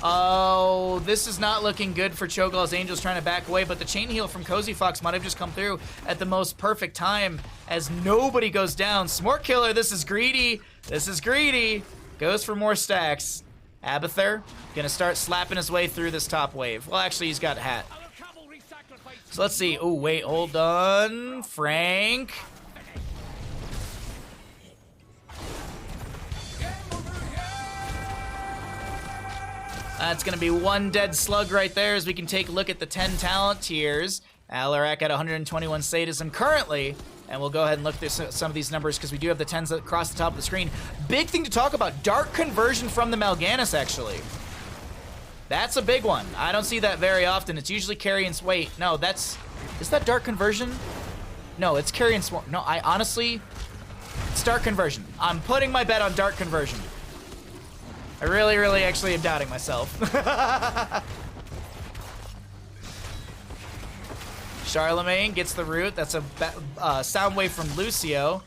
Oh, this is not looking good for Cho'Gall's Angels trying to back away, but the chain heal from Cozy Fox might have just come through at the most perfect time as nobody goes down. Smart Killer, this is greedy. This is greedy. Goes for more stacks. Abathur gonna start slapping his way through this top wave. Well, actually, he's got Hat. So let's see. Oh, wait, hold on. Frank. That's going to be one dead slug right there as we can take a look at the 10 talent tiers. Alarak at 121 sadism currently. And we'll go ahead and look through some of these numbers because we do have the 10s across the top of the screen. Big thing to talk about, Dark Conversion from the Mal'Ganis, actually. That's a big one. I don't see that very often. It's usually carry and... Wait, no, that's... Is that Dark Conversion? No, it's carry and... No, I honestly... It's Dark Conversion. I'm putting my bet on Dark Conversion. I really, really actually am doubting myself. Charlemagne gets the root. That's a sound wave from Lucio.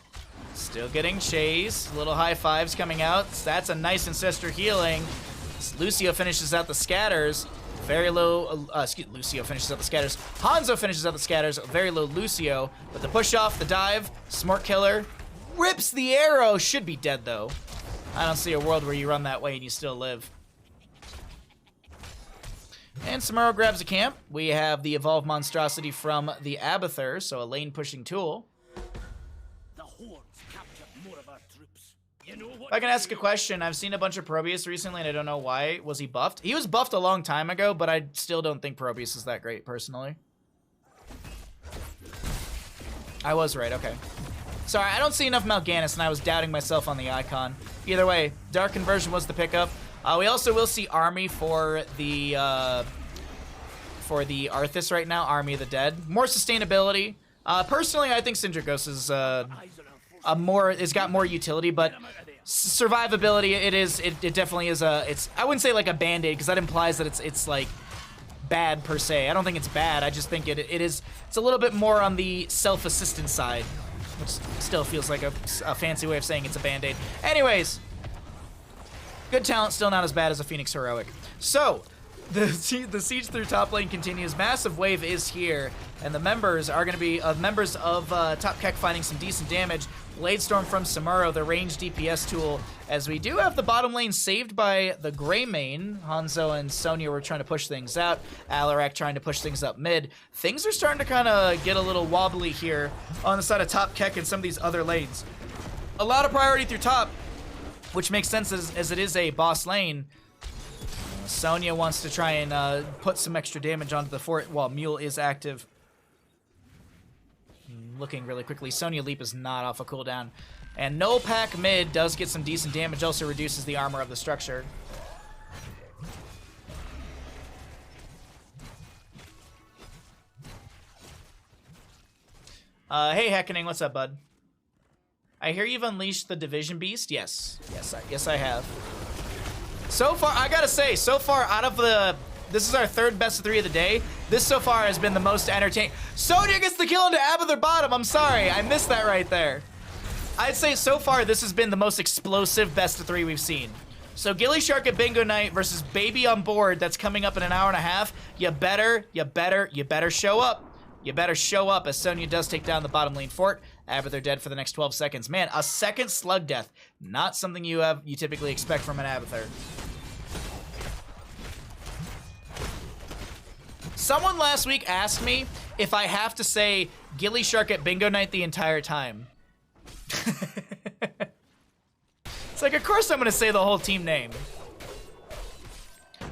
Still getting chased. Little high fives coming out. That's a nice Ancestor healing. Lucio finishes out the scatters. Very low, Lucio finishes out the scatters. Hanzo finishes out the scatters. Very low Lucio. But the push off, the dive, Smart Killer. Rips the arrow. Should be dead though. I don't see a world where you run that way and you still live. And Samuro grabs a camp. We have the Evolved Monstrosity from the Abathur, so a lane pushing tool. The hordes captured more of our troops. You know what If I can ask a question, I've seen a bunch of Probius recently and I don't know why. Was he buffed? He was buffed a long time ago, but I still don't think Probius is that great personally. I was right, okay. Sorry, I don't see enough Mal'Ganis and I was doubting myself on the icon. Either way, Dark Conversion was the pickup. We also will see Army for the Arthas right now, Army of the Dead. More sustainability. Personally, I think Syndrakos is it's got more utility, but survivability, it definitely is I wouldn't say like a band-aid because that implies that it's like bad per se. I don't think it's bad. I just think it's a little bit more on the self-assistance side, which still feels like a fancy way of saying it's a band-aid. Anyways, good talent, still not as bad as a Phoenix Heroic. So, the siege through top lane continues. Massive wave is here, and the members are going to be members of Top Keck finding some decent damage. Bladestorm from Samuro, the ranged DPS tool, as we do have the bottom lane saved by the Greymane. Hanzo and Sonya were trying to push things out. Alarak trying to push things up mid. Things are starting to kind of get a little wobbly here on the side of Top Keck and some of these other lanes. A lot of priority through top, which makes sense as it is a boss lane. Sonya wants to try and put some extra damage onto the fort while Mule is active. Looking really quickly, Sonya Leap is not off a cooldown. And No Pack mid does get some decent damage, also reduces the armor of the structure. Hey Heckening, what's up, bud? I hear you've unleashed the Division Beast? Yes. Yes, I have. So far, I gotta say, so far out of this is our third best of 3 of the day. This so far has been the most entertaining. Sonya gets the kill into Abathur bottom. I'm sorry, I missed that right there. I'd say so far this has been the most explosive best of 3 we've seen. So Gilly Shark at Bingo Night versus Baby on Board. That's coming up in an hour and a half. You better show up. You better show up as Sonya does take down the bottom lane fort. Abathur dead for the next 12 seconds. Man, a second slug death. Not something you typically expect from an Abathur. Someone last week asked me if I have to say Gilly Shark at Bingo Night the entire time. It's like, of course I'm gonna say the whole team name.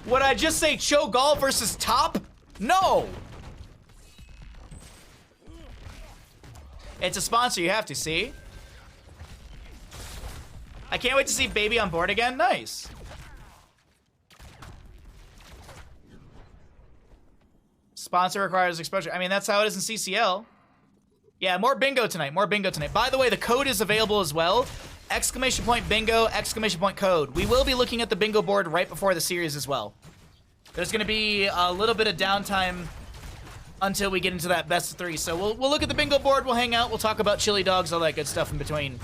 Would I just say Cho'Gall versus Top? No! It's a sponsor, you have to, see? I can't wait to see Baby on Board again. Nice. Sponsor requires exposure. I mean, that's how it is in CCL. Yeah, more bingo tonight. More bingo tonight. By the way, the code is available as well. Exclamation point bingo, exclamation point code. We will be looking at the bingo board right before the series as well. There's going to be a little bit of downtime until we get into that best of 3. So we'll look at the bingo board, we'll hang out, we'll talk about chili dogs, all that good stuff in between.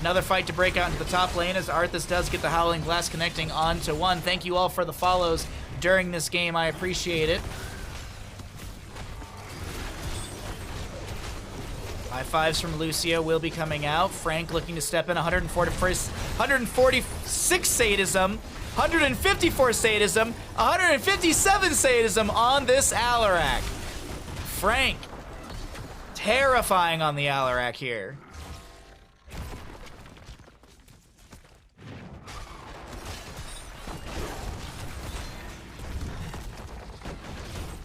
Another fight to break out into the top lane as Arthas does get the Howling Blast connecting onto 1. Thank you all for the follows during this game. I appreciate it. High fives from Lucio will be coming out. Frank looking to step in. 146 sadism, 154 sadism, 157 sadism on this Alarak. Frank, terrifying on the Alarak here.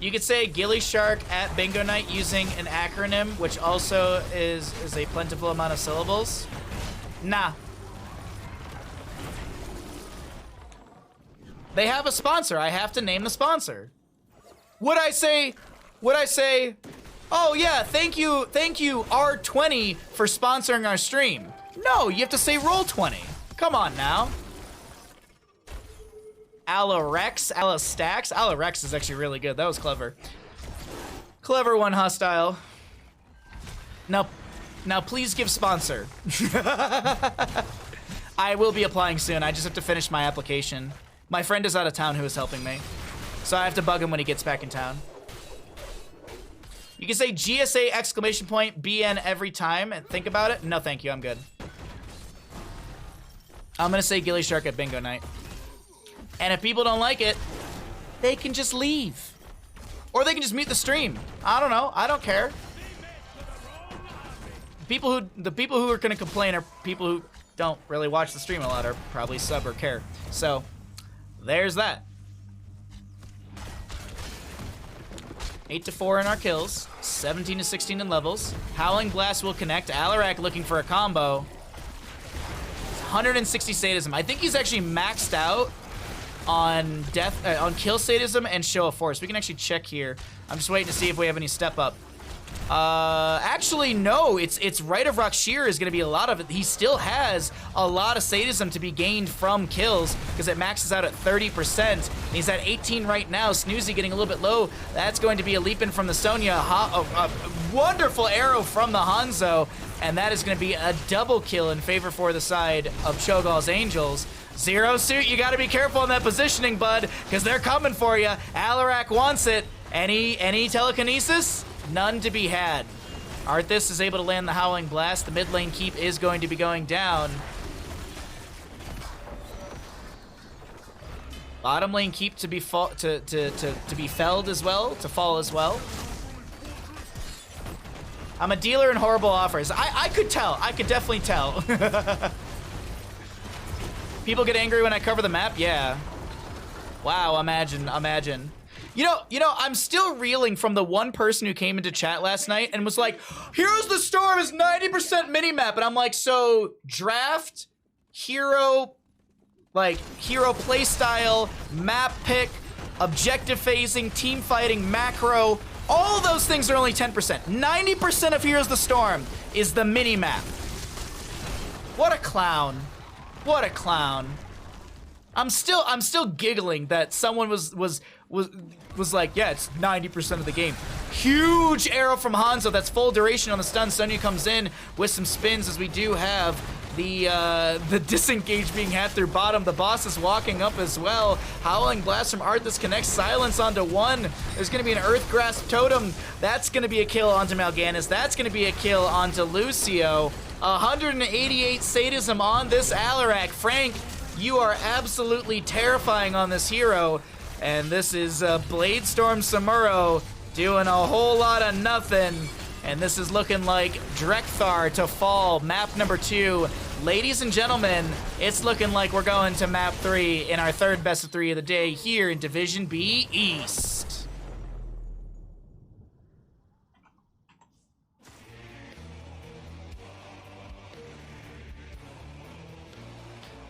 You could say Gilly Shark at Bingo Night using an acronym, which also is a plentiful amount of syllables. Nah. They have a sponsor. I have to name the sponsor. Would I say, oh yeah, thank you, R20 for sponsoring our stream? No, you have to say Roll20. Come on now. Alarex, Alastax. Alarex is actually really good. That was clever. Clever one, Hostile. Now please give sponsor. I will be applying soon. I just have to finish my application. My friend is out of town who is helping me, so I have to bug him when he gets back in town. You can say GSA exclamation point BN every time and think about it. No, thank you. I'm good. I'm gonna say Gilly Shark at Bingo Night. And if people don't like it, they can just leave. Or they can just mute the stream. I don't know. I don't care. The people who are going to complain are people who don't really watch the stream a lot or probably sub or care. So, there's that. 8-4 in our kills. 17-16 in levels. Howling Blast will connect. Alarak looking for a combo. 160 sadism. I think he's actually maxed out on on kill sadism and show of force. We can actually check here. I'm just waiting to see if we have any step up. Actually, no. It's Rite of Rakshir is going to be a lot of it. He still has a lot of sadism to be gained from kills because it maxes out at 30%. And he's at 18 right now. Snoozy getting a little bit low. That's going to be a leap in from the Sonya. A wonderful arrow from the Hanzo. And that is going to be a double kill in favor for the side of Cho'Gall's Angels. Zero Suit, you got to be careful in that positioning, bud, because they're coming for you. Alarak wants it. Any telekinesis? None to be had. Arthas is able to land the Howling Blast. The mid lane keep is going to be going down. Bottom lane keep to be be felled as well, to fall as well. I'm a dealer in horrible offers. I could tell. I could definitely tell. People get angry when I cover the map? Yeah. Wow, imagine. You know, I'm still reeling from the one person who came into chat last night and was like, Heroes of the Storm is 90% minimap. And I'm like, so draft, hero playstyle, map pick, objective phasing, team fighting, macro, all those things are only 10%. 90% of Heroes of the Storm is the minimap. What a clown. What a clown. I'm still giggling that someone was like, yeah, it's 90% of the game. Huge arrow from Hanzo. That's full duration on the stun. Sonya comes in with some spins as we do have The disengage being had through bottom. The boss is walking up as well. Howling Blast from Arthas connects Silence onto one. There's going to be an Earth Grasp Totem. That's going to be a kill onto Mal'Ganis. That's going to be a kill onto Lucio. 188 sadism on this Alarak. Frank, you are absolutely terrifying on this hero. And this is Bladestorm Samuro doing a whole lot of nothing. And this is looking like Drekthar to fall, map number 2. Ladies and gentlemen, it's looking like we're going to map 3 in our third best of 3 of the day here in Division B East.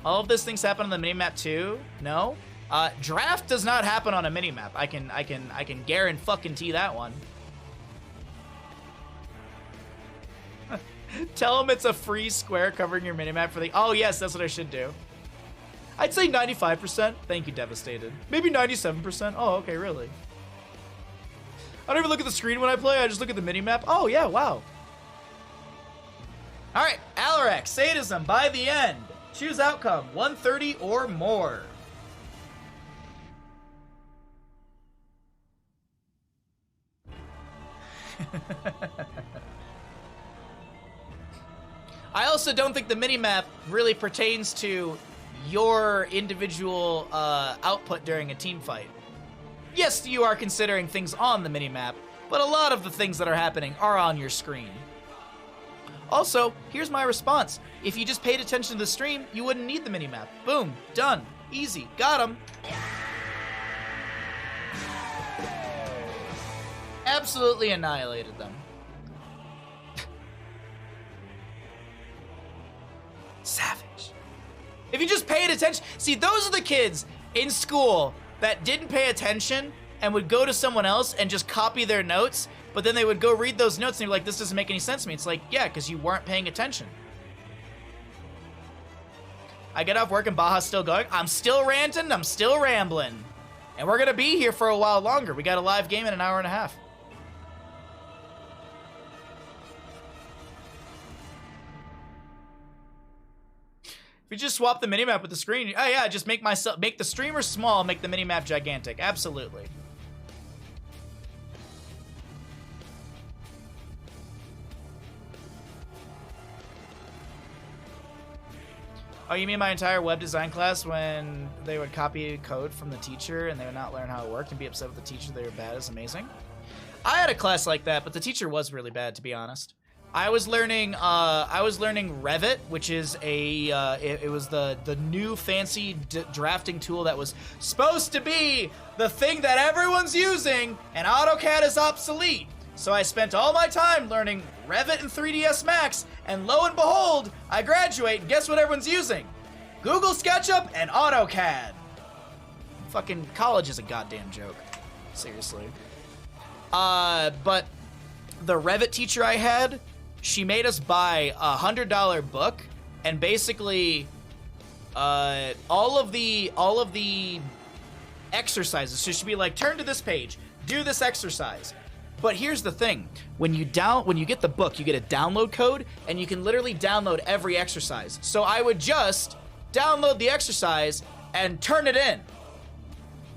All of these things happen on the minimap too? No? Draft does not happen on a minimap. I can guarantee that one. Tell them it's a free square covering your minimap for the... Oh, yes, that's what I should do. I'd say 95%. Thank you, Devastated. Maybe 97%. Oh, okay, really. I don't even look at the screen when I play. I just look at the minimap. Oh, yeah, wow. All right, Alarak, Sadism by the end. Choose outcome, 130 or more. I also don't think the minimap really pertains to your individual output during a team fight. Yes, you are considering things on the minimap, but a lot of the things that are happening are on your screen. Also, here's my response. If you just paid attention to the stream, you wouldn't need the minimap. Boom, done, easy, got him. Absolutely annihilated them. Savage. If you just paid attention, see, those are the kids in school that didn't pay attention and would go to someone else and just copy their notes, but then they would go read those notes and they're like, this doesn't make any sense to me. It's like, yeah, because you weren't paying attention. I get off work and Baja's still going. I'm still ranting, I'm still rambling. And we're gonna be here for a while longer. We got a live game in an hour and a half. If you just swap the minimap with the screen, oh yeah, just make the streamer small, make the minimap gigantic. Absolutely. Oh, you mean my entire web design class when they would copy code from the teacher and they would not learn how it worked and be upset with the teacher they were bad is amazing? I had a class like that, but the teacher was really bad, to be honest. I was learning Revit, which is it was the new fancy drafting tool that was supposed to be the thing that everyone's using, and AutoCAD is obsolete. So I spent all my time learning Revit and 3ds Max, and lo and behold, I graduate, and guess what everyone's using? Google SketchUp and AutoCAD. Fucking college is a goddamn joke. Seriously. But the Revit teacher I had, she made us buy a $100 book, and basically, all of the exercises. So she'd be like, turn to this page, do this exercise. But here's the thing: when you get the book, you get a download code, and you can literally download every exercise. So I would just download the exercise and turn it in,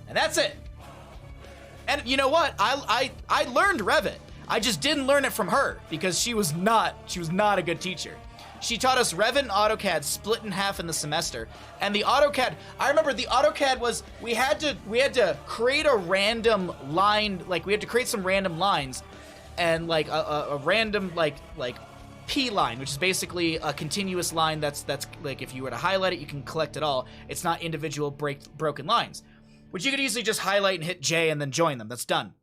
and that's it. And you know what? I learned Revit. I just didn't learn it from her because she was not a good teacher. She taught us Revit and AutoCAD split in half in the semester. And the AutoCAD, I remember the AutoCAD was, we had to create a random line, like we had to create some random lines, and like a random like P line, which is basically a continuous line that's like if you were to highlight it, you can collect it all. It's not individual broken lines, which you could easily just highlight and hit J and then join them. That's done.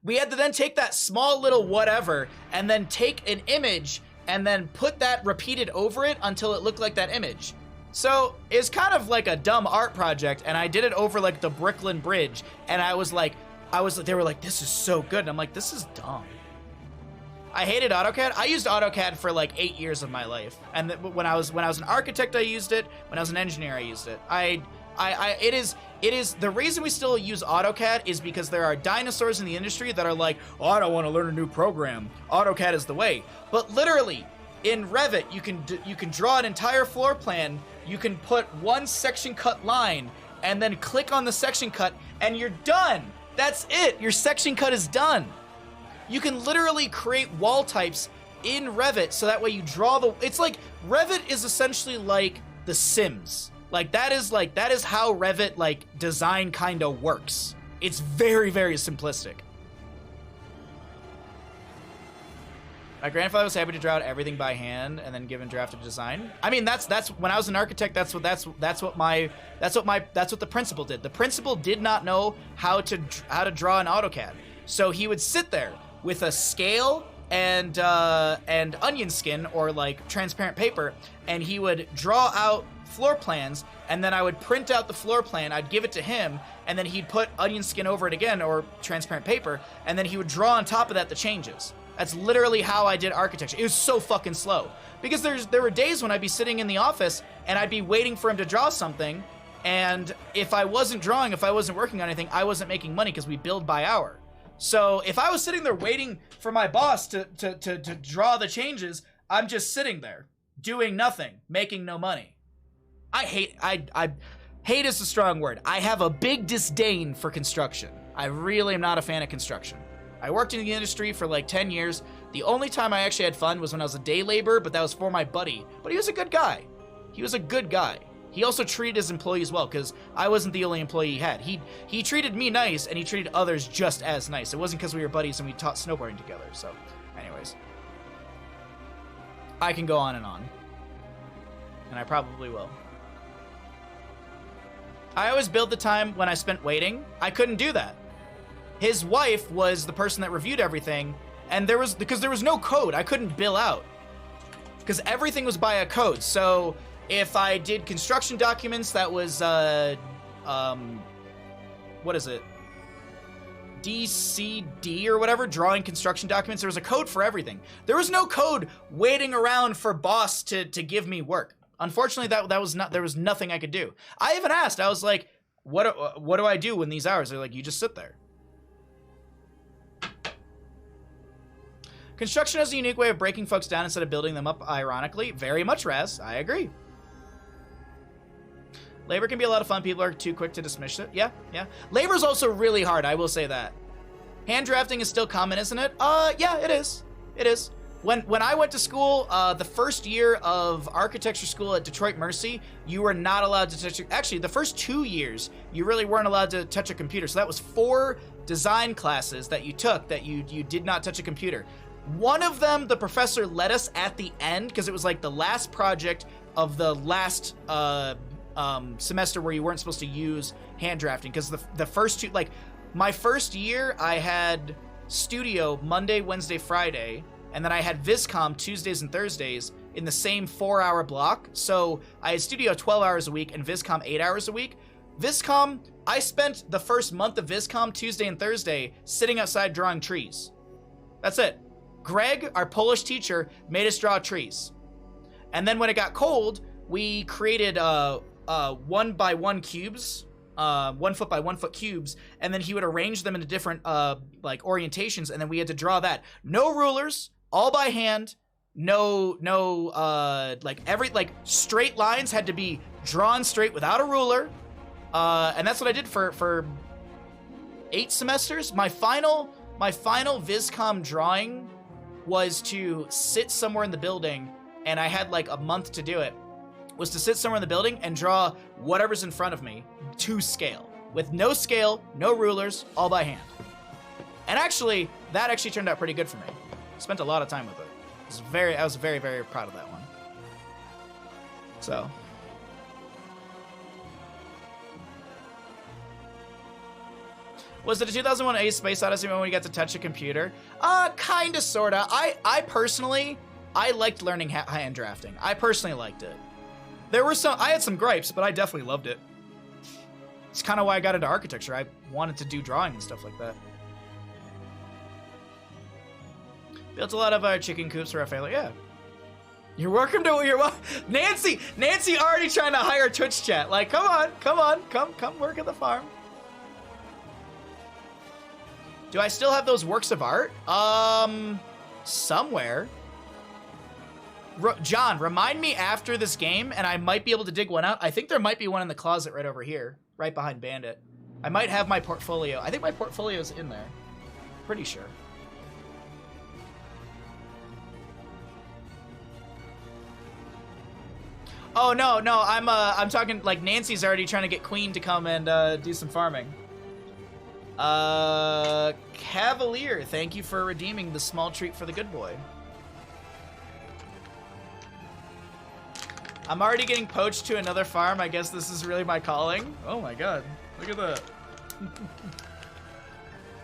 We had to then take that small little whatever and then take an image and then put that repeated over it until it looked like that image. So it's kind of like a dumb art project, and I did it over like the Brooklyn Bridge, and they were like, this is so good, and I'm like, this is dumb. I hated AutoCAD. I used AutoCAD for like 8 years of my life, and when I was an architect, I used it. When I was an engineer, I used it. It is the reason we still use AutoCAD is because there are dinosaurs in the industry that are like, oh, I don't want to learn a new program. AutoCAD is the way. But literally, in Revit, you can draw an entire floor plan. You can put one section cut line and then click on the section cut and you're done. That's it. Your section cut is done. You can literally create wall types in Revit so that way you draw the... It's like Revit is essentially like The Sims. Like that is how Revit like design kind of works. It's very, very simplistic. My grandfather was happy to draw out everything by hand and then given drafted design. I mean, that's when I was an architect. That's what the principal did. The principal did not know how to draw an AutoCAD, so he would sit there with a scale and onion skin or like transparent paper, and he would draw out floor plans, and then I would print out the floor plan. I'd give it to him, and then he'd put onion skin over it again or transparent paper, and then he would draw on top of that the changes. That's literally how I did architecture. It was so fucking slow. Because there were days when I'd be sitting in the office and I'd be waiting for him to draw something, and if I wasn't drawing, if I wasn't working on anything, I wasn't making money because we billed by hour. So if I was sitting there waiting for my boss to draw the changes, I'm just sitting there doing nothing, making no money. Hate is a strong word. I have a big disdain for construction. I really am not a fan of construction. I worked in the industry for like 10 years. The only time I actually had fun was when I was a day laborer, but that was for my buddy. But he was a good guy. He was a good guy. He also treated his employees well, because I wasn't the only employee he had. He treated me nice, and he treated others just as nice. It wasn't because we were buddies and we taught snowboarding together. So, anyways. I can go on. And I probably will. I always billed the time when I spent waiting. I couldn't do that. His wife was the person that reviewed everything, and because there was no code, I couldn't bill out. Because everything was by a code. So if I did construction documents, that was, what is it? DCD or whatever, drawing construction documents. There was a code for everything. There was no code waiting around for boss to give me work. Unfortunately, there was nothing I could do. I even asked, I was like, what do I do in these hours? They're like, you just sit there. Construction has a unique way of breaking folks down instead of building them up, ironically. Very much, Raz. I agree. Labor can be a lot of fun. People are too quick to dismiss it. Yeah. Labor is also really hard, I will say that. Hand drafting is still common, isn't it? Yeah, it is. It is. When I went to school, the first year of architecture school at Detroit Mercy, you were not allowed to touch... Actually, the first 2 years, you really weren't allowed to touch a computer. So that was 4 design classes that you took that you did not touch a computer. One of them, the professor let us at the end, because it was like the last project of the last semester where you weren't supposed to use hand drafting. Because the first 2, like, my first year, I had studio Monday, Wednesday, Friday, and then I had Viscom Tuesdays and Thursdays in the same 4-hour block. So I had studio 12 hours a week and Viscom 8 hours a week. Viscom, I spent the first month of Viscom Tuesday and Thursday sitting outside drawing trees. That's it. Greg, our Polish teacher, made us draw trees. And then when it got cold, we created 1x1 cubes, 1 foot by 1 foot cubes, and then he would arrange them into different like orientations, and then we had to draw that. No rulers, all by hand. No straight lines had to be drawn straight without a ruler. And that's what I did for 8 semesters. My final Viscom drawing was to sit somewhere in the building, and I had like a month to do it, was to sit somewhere in the building and draw whatever's in front of me to scale. With no scale, no rulers, all by hand. And actually, that actually turned out pretty good for me. Spent a lot of time with it. I was very, very proud of that one. So. Was it a 2001 Ace Space Odyssey when we got to touch a computer? Kinda, sorta. I personally, I liked learning hand drafting. I personally liked it. I had some gripes, but I definitely loved it. It's kind of why I got into architecture. I wanted to do drawing and stuff like that. Built a lot of chicken coops for Rafael. Yeah. You're welcome to Nancy already trying to hire Twitch chat. Like, come work at the farm. Do I still have those works of art? Somewhere. John, remind me after this game, and I might be able to dig one out. I think there might be one in the closet right over here, right behind Bandit. I might have my portfolio. I think my portfolio's in there. Pretty sure. Oh no, I'm talking like Nancy's already trying to get Queen to come and do some farming. Cavalier, thank you for redeeming the small treat for the good boy. I'm already getting poached to another farm. I guess this is really my calling. Oh my god, look at that.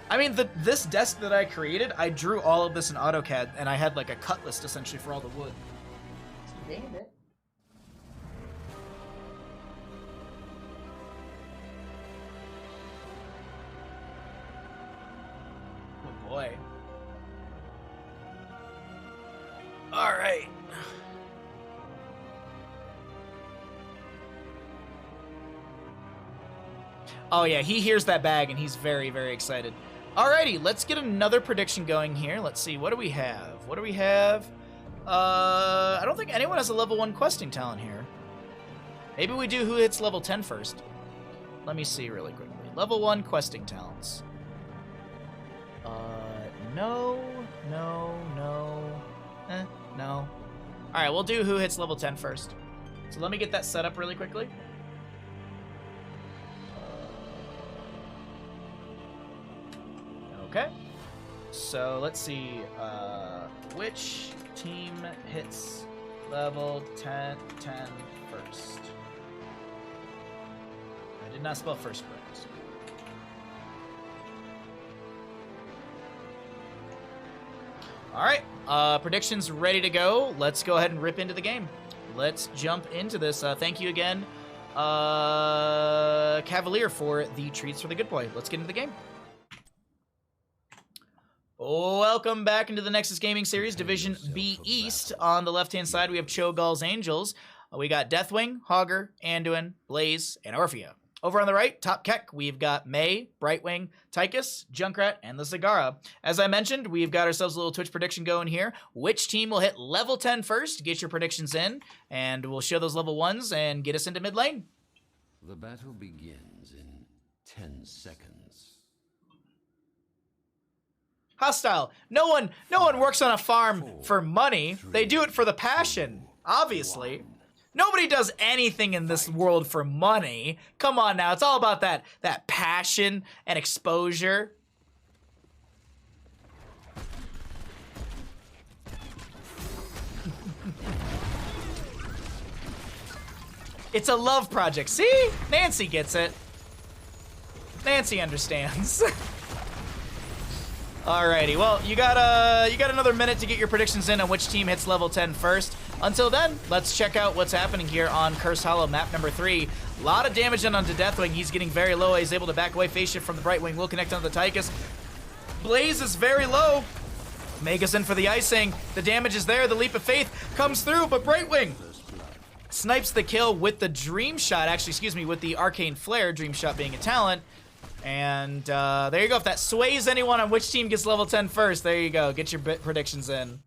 I mean, this desk that I created, I drew all of this in AutoCAD, and I had like a cut list essentially for all the wood. Damn it. Oh boy. All right. Oh yeah, he hears that bag and he's very, very excited. Alrighty, let's get another prediction going here. Let's see, what do we have? What do we have? I don't think anyone has a level 1 questing talent here. Maybe we do who hits level 10 first. Let me see really quickly. Level 1 questing talents. No. No. Alright, we'll do who hits level 10 first. So let me get that set up really quickly. Okay, so let's see, which team hits level 10 first? I did not spell first correct. All right, predictions ready to go. Let's go ahead and rip into the game. Let's jump into this. Thank you again, Cavalier, for the treats for the good boy. Let's get into the game. Welcome back into the Nexus Gaming Series, Division B East. On the left-hand side, we have Cho'Gall's Angels. We got Deathwing, Hogger, Anduin, Blaze, and Orphea. Over on the right, Top Keck, we've got Mei, Brightwing, Tychus, Junkrat, and the Zagara. As I mentioned, we've got ourselves a little Twitch prediction going here. Which team will hit level 10 first? Get your predictions in, and we'll show those level 1s and get us into mid lane. The battle begins in 10 seconds. Hostile. No one works on a farm for money. They do it for the passion, obviously. Nobody does anything in this world for money. Come on now, it's all about that passion and exposure. It's a love project. See? Nancy gets it. Nancy understands. Alrighty, well, you got another minute to get your predictions in on which team hits level 10 first. Until then, let's check out what's happening here on Curse Hollow, map number 3. A lot of damage done onto Deathwing. He's getting very low. He's able to back away, phase shift from the Brightwing. Will connect onto the Tychus. Blaze is very low. Mega's in for the icing. The damage is there. The Leap of Faith comes through, but Brightwing snipes the kill with the Dream Shot. Actually, excuse me, with the Arcane Flare. Dream Shot being a talent. And there you go. If that sways anyone on which team gets level 10 first, there you go. Get your predictions in.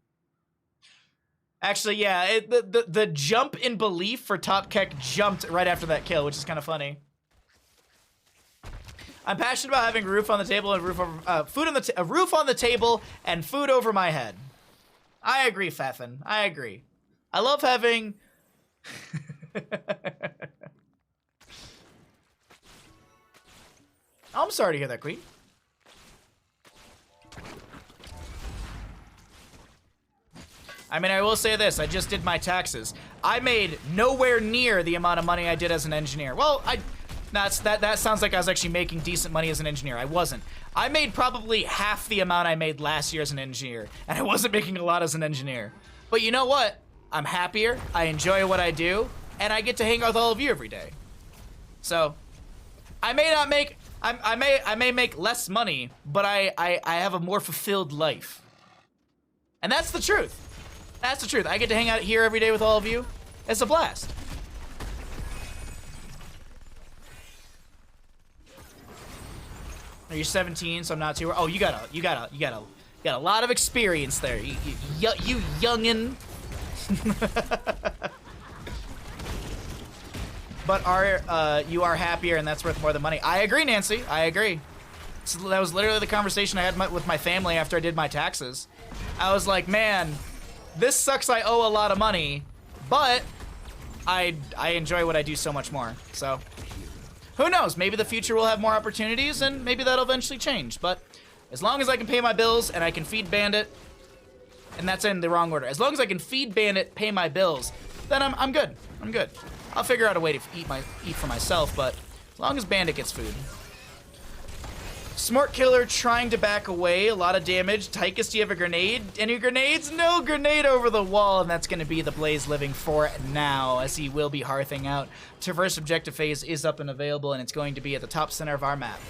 Actually, yeah, the jump in belief for Top Keck jumped right after that kill, which is kind of funny. I'm passionate about having a roof on the table and roof over, a roof on the table and food over my head. I agree, Feffin. I agree. I love having. I'm sorry to hear that, Queen. I mean, I will say this. I just did my taxes. I made nowhere near the amount of money I did as an engineer. Well, that sounds like I was actually making decent money as an engineer. I wasn't. I made probably half the amount I made last year as an engineer, and I wasn't making a lot as an engineer. But you know what? I'm happier. I enjoy what I do, and I get to hang out with all of you every day. So, I may not make... I may make less money, but I have a more fulfilled life. And that's the truth. That's the truth. I get to hang out here every day with all of you. It's a blast. You're 17, so I'm not too. Oh, you got a lot of experience there. You youngin. But you are happier, and that's worth more than money. I agree, Nancy. I agree. So that was literally the conversation I had with my family after I did my taxes. I was like, man, this sucks. I owe a lot of money, but I enjoy what I do so much more. So who knows? Maybe the future will have more opportunities, and maybe that'll eventually change. But as long as I can pay my bills and I can feed Bandit, and that's in the wrong order. As long as I can feed Bandit, pay my bills, then I'm good. I'm good. I'll figure out a way to eat for myself, but as long as Bandit gets food. Smart Killer trying to back away, a lot of damage. Tychus, do you have a grenade? Any grenades? No grenade over the wall, and that's going to be the Blaze living for now, as he will be hearthing out. Traverse objective phase is up and available, and it's going to be at the top center of our map.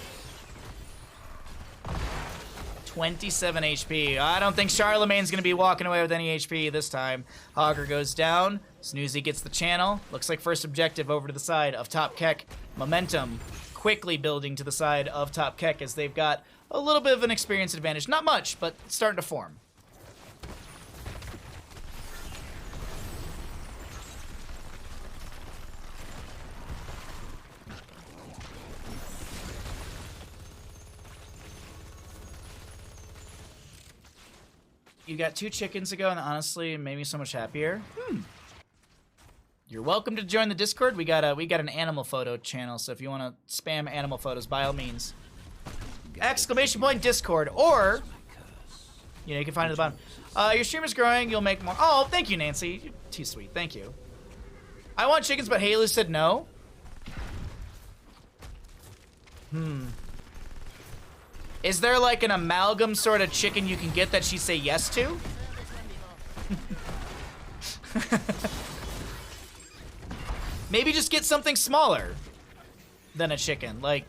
27 HP. I don't think Charlemagne's going to be walking away with any HP this time. Hogger goes down. Snoozy gets the channel. Looks like first objective over to the side of Top Keck. Momentum quickly building to the side of Top Keck as they've got a little bit of an experience advantage. Not much, but it's starting to form. You got 2 chickens ago, and honestly, it made me so much happier. You're welcome to join the Discord. We got an animal photo channel, so if you want to spam animal photos, by all means. Exclamation point Discord, or you can find it at the bottom. Your stream is growing. You'll make more. Oh, thank you, Nancy. You're too sweet. Thank you. I want chickens, but Haley said no. Is there like an amalgam sort of chicken you can get that she say yes to? Maybe just get something smaller than a chicken. Like,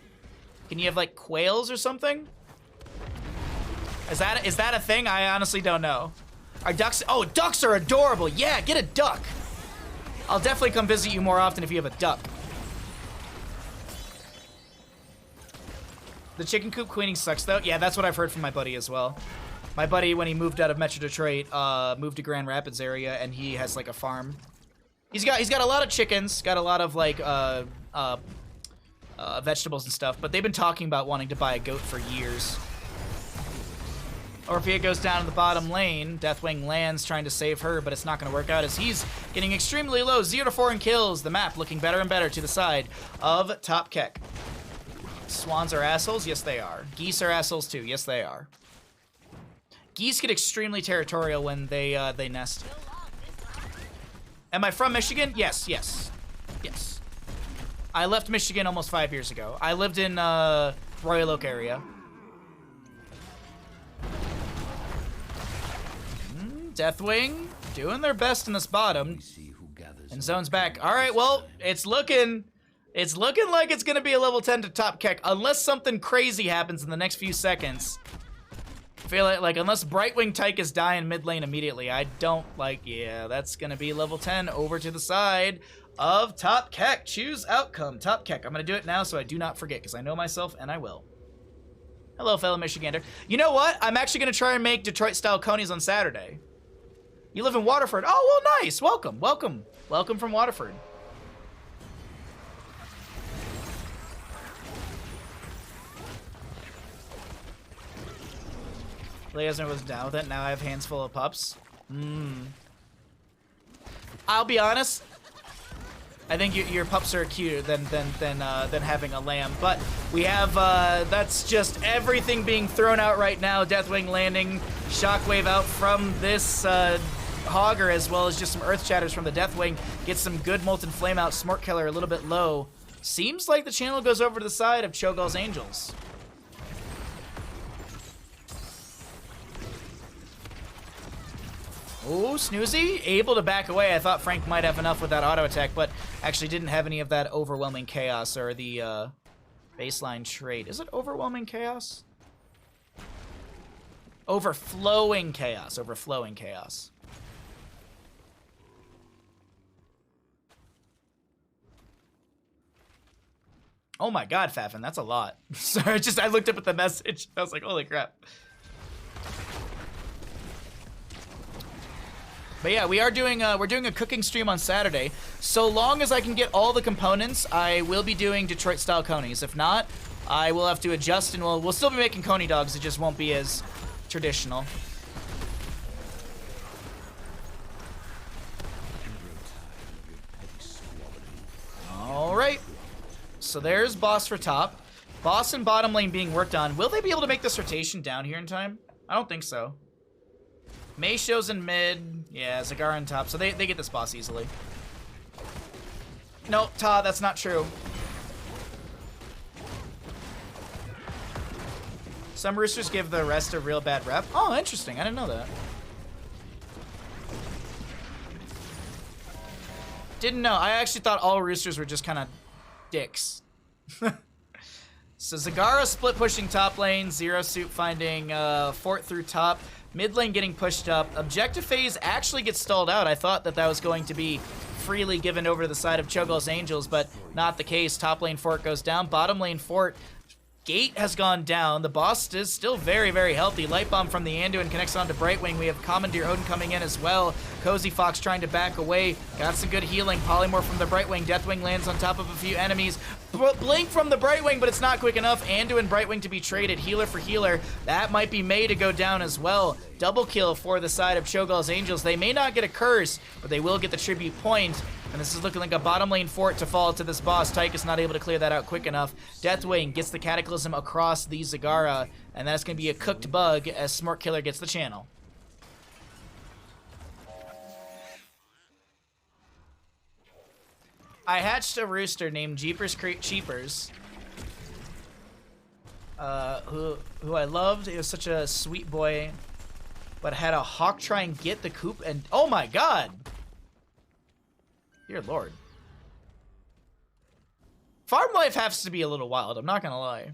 can you have like quails or something? Is that a thing? I honestly don't know. Are ducks? Oh, ducks are adorable. Yeah, get a duck. I'll definitely come visit you more often if you have a duck. The chicken coop queening sucks though. Yeah, that's what I've heard from my buddy as well. My buddy, when he moved out of Metro Detroit, moved to Grand Rapids area, and he has like a farm. He's got a lot of chickens, got a lot of like vegetables and stuff, but they've been talking about wanting to buy a goat for years. Orphea goes down in the bottom lane. Deathwing lands trying to save her, but it's not going to work out as he's getting extremely low. 0 to 4 in kills. The map looking better and better to the side of Top Keck. Swans are assholes? Yes, they are. Geese are assholes too. Yes, they are. Geese get extremely territorial when they nest. Am I from Michigan? Yes, yes, yes. I left Michigan almost 5 years ago. I lived in Royal Oak area. Deathwing doing their best in this bottom. And zone's back. All right, well, it's looking like it's gonna be a level 10 to Top Keck, unless something crazy happens in the next few seconds. I feel like unless Brightwing Tychus die in mid lane immediately, I don't like, yeah, that's gonna be level 10 over to the side of Top Keck. Choose outcome, Top Keck. I'm gonna do it now so I do not forget, because I know myself and I will. Hello, fellow Michigander. You know what? I'm actually gonna try and make Detroit-style conies on Saturday. You live in Waterford. Oh, well, nice. Welcome, welcome. Welcome from Waterford. Leazner was down with it. Now I have hands full of pups. I'll be honest. I think your pups are cuter than having a lamb. But we have that's just everything being thrown out right now. Deathwing landing, Shockwave out from this Hogger, as well as just some Earth Shatters from the Deathwing. Gets some good Molten Flame out. Smart Killer a little bit low. Seems like the channel goes over to the side of Cho'Gall's Angels. Oh, Snoozy, able to back away. I thought Frank might have enough with that auto attack, but actually didn't have any of that Overwhelming Chaos or the baseline trait. Is it Overwhelming Chaos? Overflowing Chaos. Overflowing Chaos. Oh my god, Fafin, that's a lot. Sorry, I looked up at the message. I was like, holy crap. But yeah, we're doing a cooking stream on Saturday. So long as I can get all the components, I will be doing Detroit style conies. If not, I will have to adjust, and we'll still be making coney dogs. It just won't be as traditional. All right. So there's boss for top. Boss and bottom lane being worked on. Will they be able to make this rotation down here in time? I don't think so. Mei shows in mid. Yeah, Zagara on top. So they get this boss easily. No, Ta, that's not true. Some roosters give the rest a real bad rep. Oh, interesting. I didn't know that. Didn't know. I actually thought all roosters were just kind of dicks. So Zagara split pushing top lane. Zero Suit finding Fort through top. Mid lane getting pushed up. Objective phase actually gets stalled out. I thought that was going to be freely given over to the side of Cho'Gall's Angels, but not the case. Top lane Fort goes down. Bottom lane Fort. Gate has gone down. The boss is still very, very healthy. Light Bomb from the Anduin connects onto Brightwing. We have Commandeer Odin coming in as well. Cozy Fox trying to back away. Got some good healing. Polymorph from the Brightwing. Deathwing lands on top of a few enemies. Blink from the Brightwing, but it's not quick enough. Anduin Brightwing to be traded. Healer for healer. That might be Mei to go down as well. Double kill for the side of Cho'Gall's Angels. They may not get a curse, but they will get the tribute point. And this is looking like a bottom lane Fort to fall to this boss. Tychus not able to clear that out quick enough. Deathwing gets the Cataclysm across the Zagara, and that's going to be a cooked bug as Smart Killer gets the channel. I hatched a rooster named Jeepers Cheapers, who I loved. He was such a sweet boy, but had a hawk try and get the coop, and oh my god! Dear Lord. Farm life has to be a little wild, I'm not gonna lie.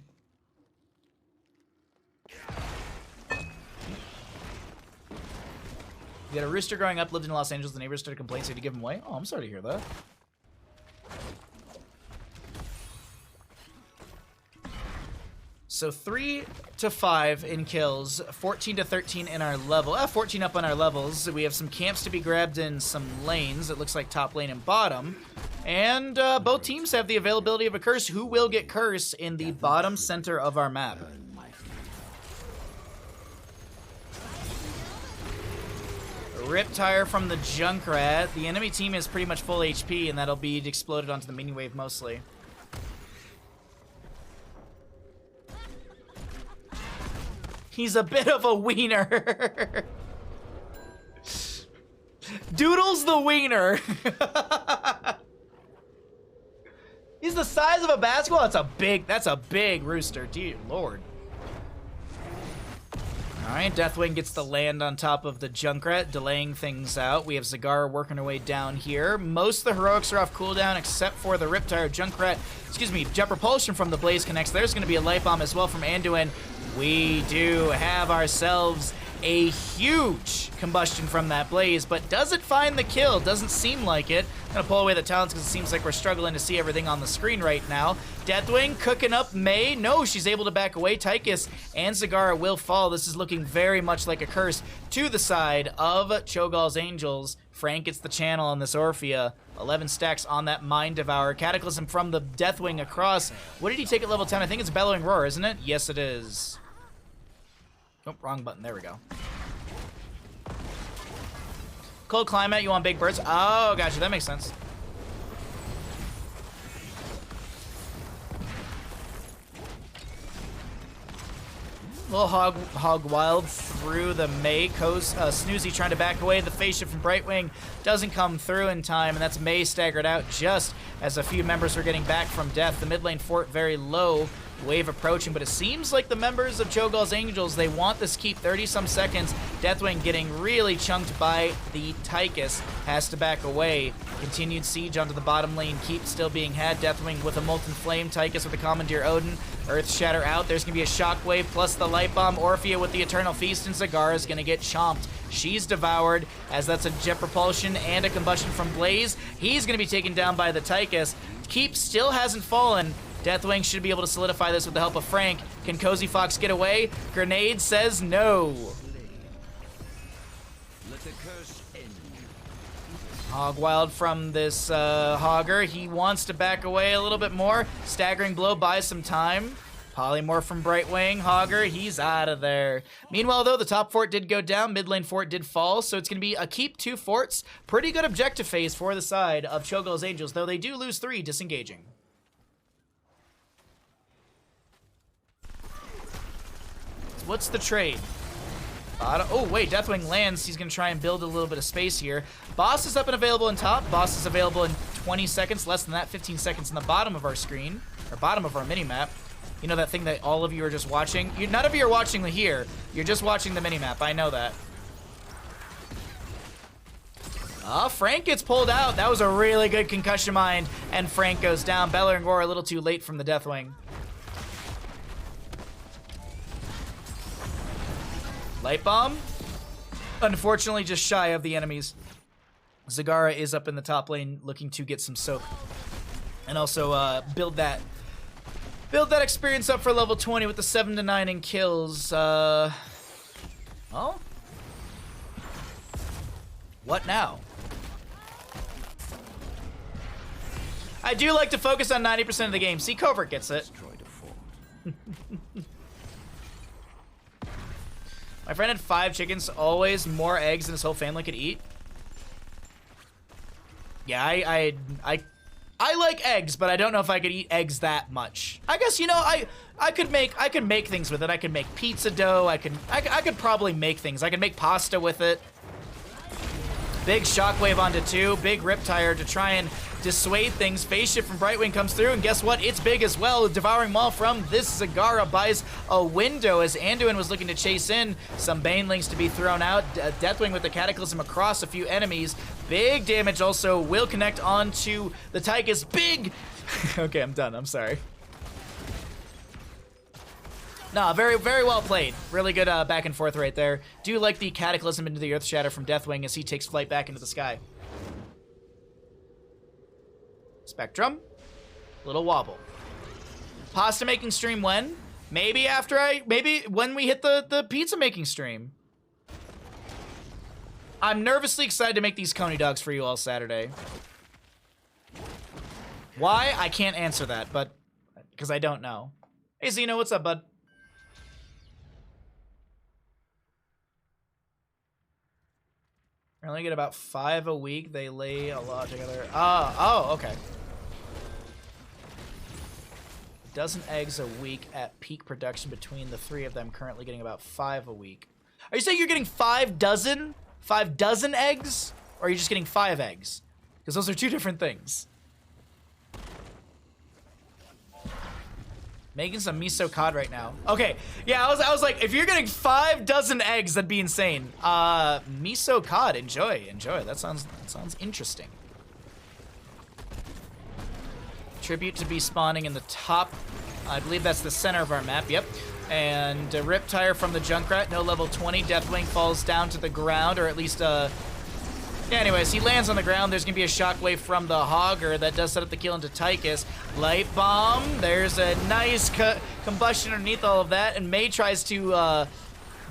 You had a rooster growing up, lived in Los Angeles, the neighbors started complaining, so you had to give him away? Oh, I'm sorry to hear that. So 3 to 5 in kills, 14 to 13 in our level. 14 up on our levels. We have some camps to be grabbed in some lanes. It looks like top lane and bottom. And both teams have the availability of a curse. Who will get curse in the bottom center of our map? Riptire from the Junkrat. The enemy team is pretty much full HP, and that'll be exploded onto the mini wave mostly. He's a bit of a wiener. Doodles the wiener. He's the size of a basketball. That's a big rooster. Dear Lord. Alright, Deathwing gets the land on top of the Junkrat, delaying things out. We have Zagara working her way down here. Most of the heroics are off cooldown except for the Riptire Junkrat. Excuse me, Jet Propulsion from the Blaze connects. There's going to be a Light Bomb as well from Anduin. We do have ourselves a huge combustion from that Blaze, but does it find the kill? Doesn't seem like it. I'm gonna pull away the talents because it seems like we're struggling to see everything on the screen right now. Deathwing cooking up Mei. No, she's able to back away. Tychus and Zagara will fall. This is looking very much like a curse to the side of Cho'Gall's Angels. Frank gets the channel on this Orphea. 11 stacks on that Mind Devourer. Cataclysm from the Deathwing across. What did he take at level 10? I think it's Bellowing Roar, isn't it? Yes, it is. Oh, wrong button. There we go. Cold climate, you want big birds? Oh, gotcha. That makes sense. Little hog wild through the Mei. Snoozy trying to back away. The phase shift from Brightwing doesn't come through in time, and that's Mei staggered out just as a few members are getting back from death. The mid lane Fort very low. Wave approaching, but it seems like the members of Cho'Gall's Angels, they want this keep 30-some seconds. Deathwing getting really chunked by the Tychus. Has to back away. Continued siege onto the bottom lane. Keep still being had. Deathwing with a Molten Flame. Tychus with a Commandeer Odin. Earth Shatter out. There's going to be a Shockwave plus the Light Bomb. Orphea with the Eternal Feast, and Zagara's going to get chomped. She's devoured, as that's a Jet Propulsion and a Combustion from Blaze. He's going to be taken down by the Tychus. Keep still hasn't fallen. Deathwing should be able to solidify this with the help of Frank. Can Cozy Fox get away? Grenade says no. the curse end. Hogwild from this Hogger. He wants to back away a little bit more. Staggering Blow buys some time. Polymorph from Brightwing. Hogger, he's out of there. Meanwhile, though, the top fort did go down. Mid lane fort did fall, so it's going to be a keep 2 forts. Pretty good objective phase for the side of Cho'Gall's Angels, though they do lose 3 disengaging. What's the trade? Oh, wait, Deathwing lands. He's going to try and build a little bit of space here. Boss is up and available in top. Boss is available in 20 seconds, less than that, 15 seconds in the bottom of our screen, or bottom of our mini-map. You know that thing that all of you are just watching? None of you are watching here. You're just watching the mini-map. I know that. Frank gets pulled out. That was a really good concussion mine, and Frank goes down. Beller and Gore a little too late from the Deathwing. Light Bomb, unfortunately just shy of the enemies. Zagara is up in the top lane looking to get some soak. And also build that experience up for level 20 with the 7 to 9 in kills. Oh? What now? I do like to focus on 90% of the game. See, Covert gets it. My friend had 5 chickens, always more eggs than his whole family could eat. Yeah, I like eggs, but I don't know if I could eat eggs that much. I guess, you know, I could make things with it. I could make pizza dough. I could probably make things. I could make pasta with it. Big shockwave onto 2, big Riptire to try and dissuade things. Phase shift from Brightwing comes through, and guess what? It's big as well. Devouring Maul from this Zagara buys a window as Anduin was looking to chase in. Some Banelings to be thrown out. Deathwing with the Cataclysm across a few enemies. Big damage also will connect onto the Tychus. Big! Okay, I'm done. I'm sorry. No, very, very well played. Really good back and forth right there. Do like the Cataclysm into the Earth Shatter from Deathwing as he takes flight back into the sky. Spectrum. Little wobble. Pasta making stream when? Maybe when we hit the pizza making stream. I'm nervously excited to make these Coney dogs for you all Saturday. Why? I can't answer that, but because I don't know. Hey Zeno, what's up, bud? We only get about 5 a week. They lay a lot together. Oh, okay. A dozen eggs a week at peak production between the 3 of them, currently getting about 5 a week. Are you saying you're getting 5 dozen? 5 dozen eggs? Or are you just getting 5 eggs? Because those are 2 different things. Making some miso cod right now. Okay, yeah, I was like, if you're getting 5 dozen eggs, that'd be insane. Miso cod, enjoy. That sounds interesting. Tribute to be spawning in the top. I believe that's the center of our map. Yep. And a Riptire from the Junkrat, no level 20. Deathwing falls down to the ground, or at least yeah, anyways, he lands on the ground. There's going to be a shockwave from the Hogger that does set up the kill into Tychus. Light Bomb. There's a nice combustion underneath all of that. And Mei tries to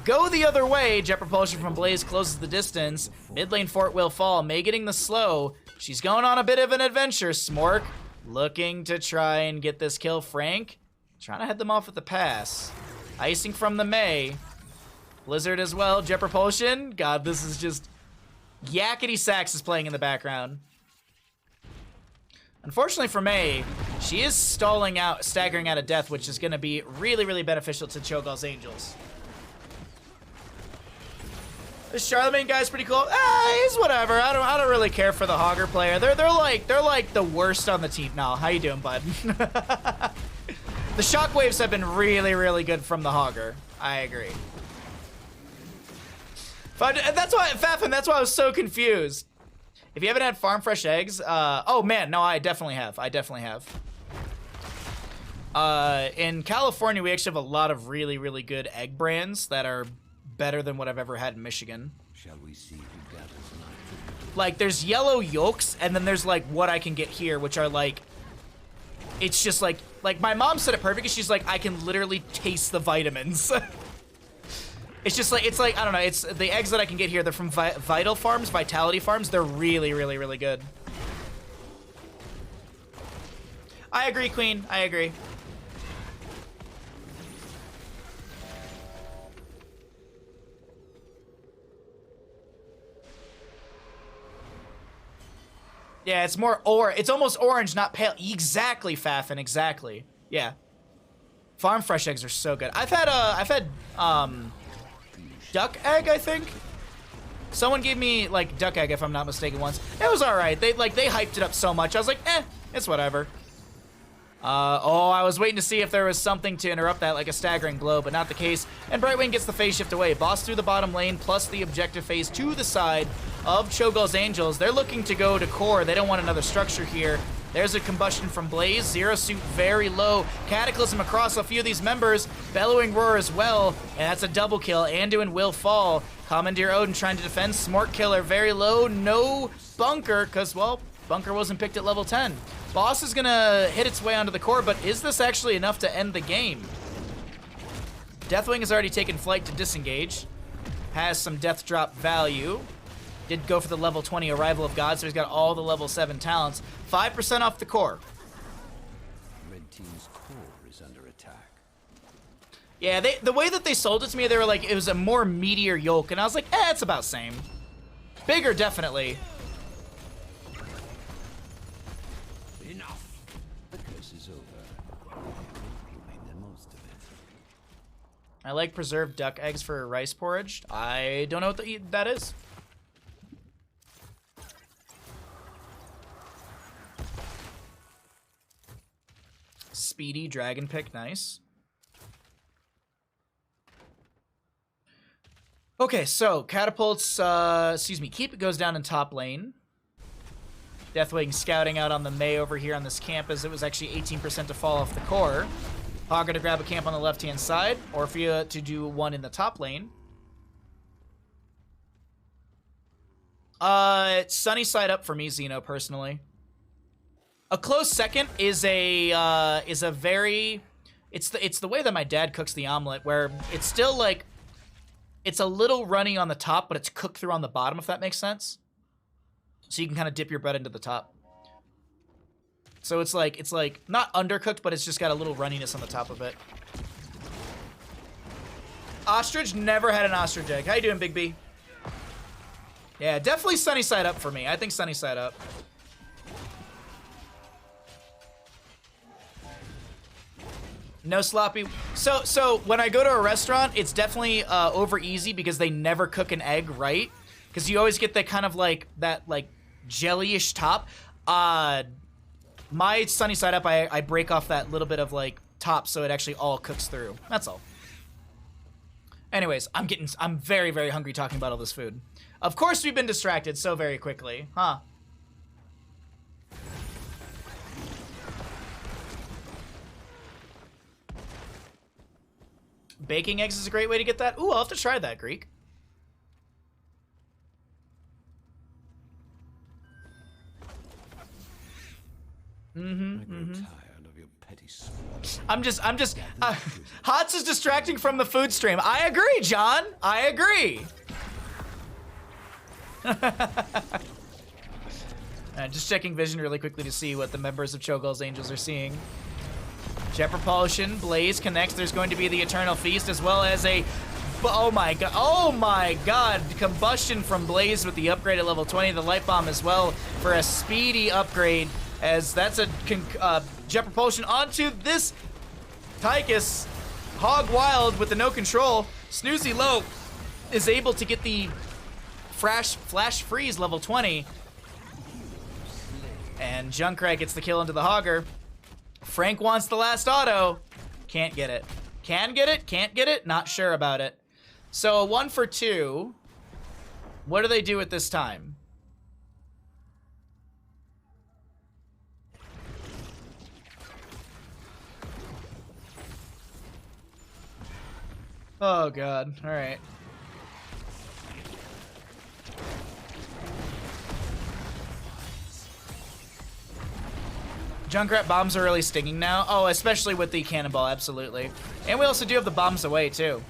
go the other way. Jet Propulsion from Blaze closes the distance. Mid lane fort will fall. Mei getting the slow. She's going on a bit of an adventure. Smork looking to try and get this kill. Frank trying to head them off with the pass. Icing from the Mei. Blizzard as well. Jet Propulsion. God, this is just... Yakety Sax is playing in the background. Unfortunately for Mei, she is staggering out of death, which is going to be really, really beneficial to Cho'Gall's Angels. This Charlemagne guy's pretty cool. He's whatever. I don't really care for the Hogger player. They're like the worst on the team. No, how you doing, bud? The shockwaves have been really, really good from the Hogger. I agree. But that's why, Fafin, that's why I was so confused. If you haven't had farm fresh eggs, oh man, no, I definitely have. In California, we actually have a lot of really, really good egg brands that are better than what I've ever had in Michigan. Shall we see who gathers tonight? Like, there's yellow yolks, and then there's like what I can get here, which are like, it's just like my mom said it perfectly. She's like, I can literally taste the vitamins. It's just like, I don't know, it's the eggs that I can get here. They're from Vitality Farms. They're really, really, really good. I agree, Queen. I agree. Yeah, it's more it's almost orange, not pale. Exactly, Fafin, exactly. Yeah. Farm fresh eggs are so good. I've had duck egg, I think. Someone gave me like duck egg, if I'm not mistaken, once. It was all right. They hyped it up so much. I was like, it's whatever. Oh, I was waiting to see if there was something to interrupt that, like a staggering blow, but not the case. And Brightwing gets the phase shift away. Boss through the bottom lane, plus the objective phase to the side of Cho'Gall's Angels. They're looking to go to core. They don't want another structure here. There's a combustion from Blaze. Zero Suit very low. Cataclysm across a few of these members. Bellowing Roar as well. And that's a double kill. Anduin will fall. Commandeer Odin trying to defend. Smart Killer very low. No bunker, because, well, bunker wasn't picked at level 10. Boss is gonna hit its way onto the core, but is this actually enough to end the game? Deathwing has already taken flight to disengage. Has some death drop value. Did go for the level 20 Arrival of God, so he's got all the level 7 talents. 5% off the core. Red team's core is under attack. Yeah, the way that they sold it to me, they were like, it was a more meatier yolk, and I was like, it's about same. Bigger, definitely. Enough. The curse is over. We made the most of it. I like preserved duck eggs for rice porridge. I don't know what that is. Speedy dragon pick, nice. Okay, so catapults, Keep goes down in top lane. Deathwing scouting out on the Mei over here on this camp, as it was actually 18% to fall off the core. Hogger to grab a camp on the left-hand side, Orphea to do one in the top lane. Sunny side up for me, Xeno, personally. A close second is a very, it's the way that my dad cooks the omelet, where it's still like, it's a little runny on the top, but it's cooked through on the bottom, if that makes sense. So you can kind of dip your bread into the top. So it's like not undercooked, but it's just got a little runniness on the top of it. Ostrich, never had an ostrich egg. How you doing, Big B? Yeah, definitely sunny side up for me. I think sunny side up. No sloppy. So when I go to a restaurant, it's definitely over easy because they never cook an egg right. Because you always get that kind of like, that like jellyish top. My sunny side up, I break off that little bit of like top so it actually all cooks through. That's all. Anyways, I'm very, very hungry talking about all this food. Of course we've been distracted so very quickly, huh? Baking eggs is a great way to get that. Ooh, I'll have to try that, Greek. I grow tired of your petty swap. Hots is distracting from the food stream. I agree, John. I agree. Just checking vision really quickly to see what the members of Cho'Gall's Angels are seeing. Jet Propulsion, Blaze connects. There's going to be the Eternal Feast, as well as a... Oh my god, Combustion from Blaze with the upgrade at level 20. The Light Bomb as well for a speedy upgrade, as that's a Jet Propulsion onto this Tychus. Hog Wild with the no control. Snoozy Low is able to get the Flash Freeze level 20. And Junkrat gets the kill into the Hogger. Frank wants the last auto. Can't get it. Can get it, can't get it, not sure about it. So a 1 for 2. What do they do at this time? Oh god, all right. Junkrat bombs are really stinging now. Oh, especially with the cannonball, absolutely. And we also do have the bombs away, too.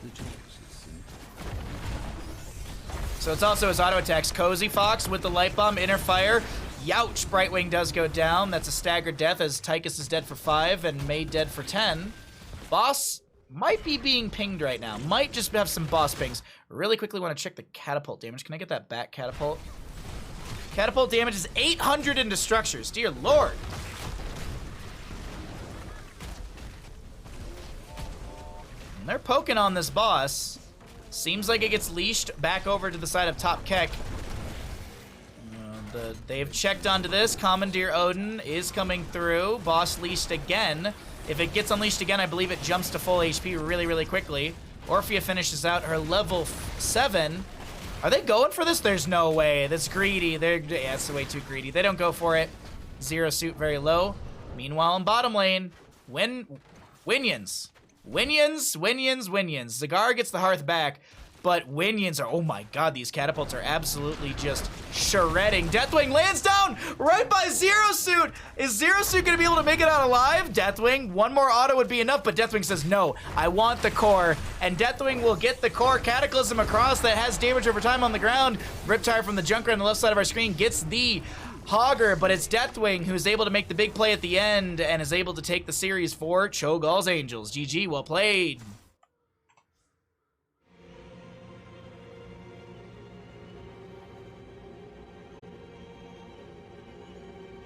So it's also his auto attacks. Cozy Fox with the light bomb, inner fire. Youch, Brightwing does go down. That's a staggered death as Tychus is dead for 5 and May dead for 10. Boss might be being pinged right now. Might just have some boss pings. Really quickly want to check the catapult damage. Can I get that back catapult? Catapult damage is 800 into structures. Dear Lord. And they're poking on this boss. Seems like it gets leashed back over to the side of Top Keck. They've checked onto this. Commandeer Odin is coming through. Boss leashed again. If it gets unleashed again, I believe it jumps to full HP really, really quickly. Orphea finishes out her level 7. Are they going for this? There's no way. That's greedy. Yeah, it's way too greedy. They don't go for it. Zero suit very low. Meanwhile, in bottom lane, Winions. Zagar gets the Hearth back, but Winions are, oh my god, these catapults are absolutely just shredding. Deathwing lands down right by Zero Suit. Is Zero Suit gonna be able to make it out alive? Deathwing, one more auto would be enough, but Deathwing says, no, I want the core, and Deathwing will get the core. Cataclysm across that has damage over time on the ground. Riptire from the Junker on the left side of our screen gets the Hogger, but it's Deathwing who's able to make the big play at the end and is able to take the series for Cho'Gall's Angels. GG, well played.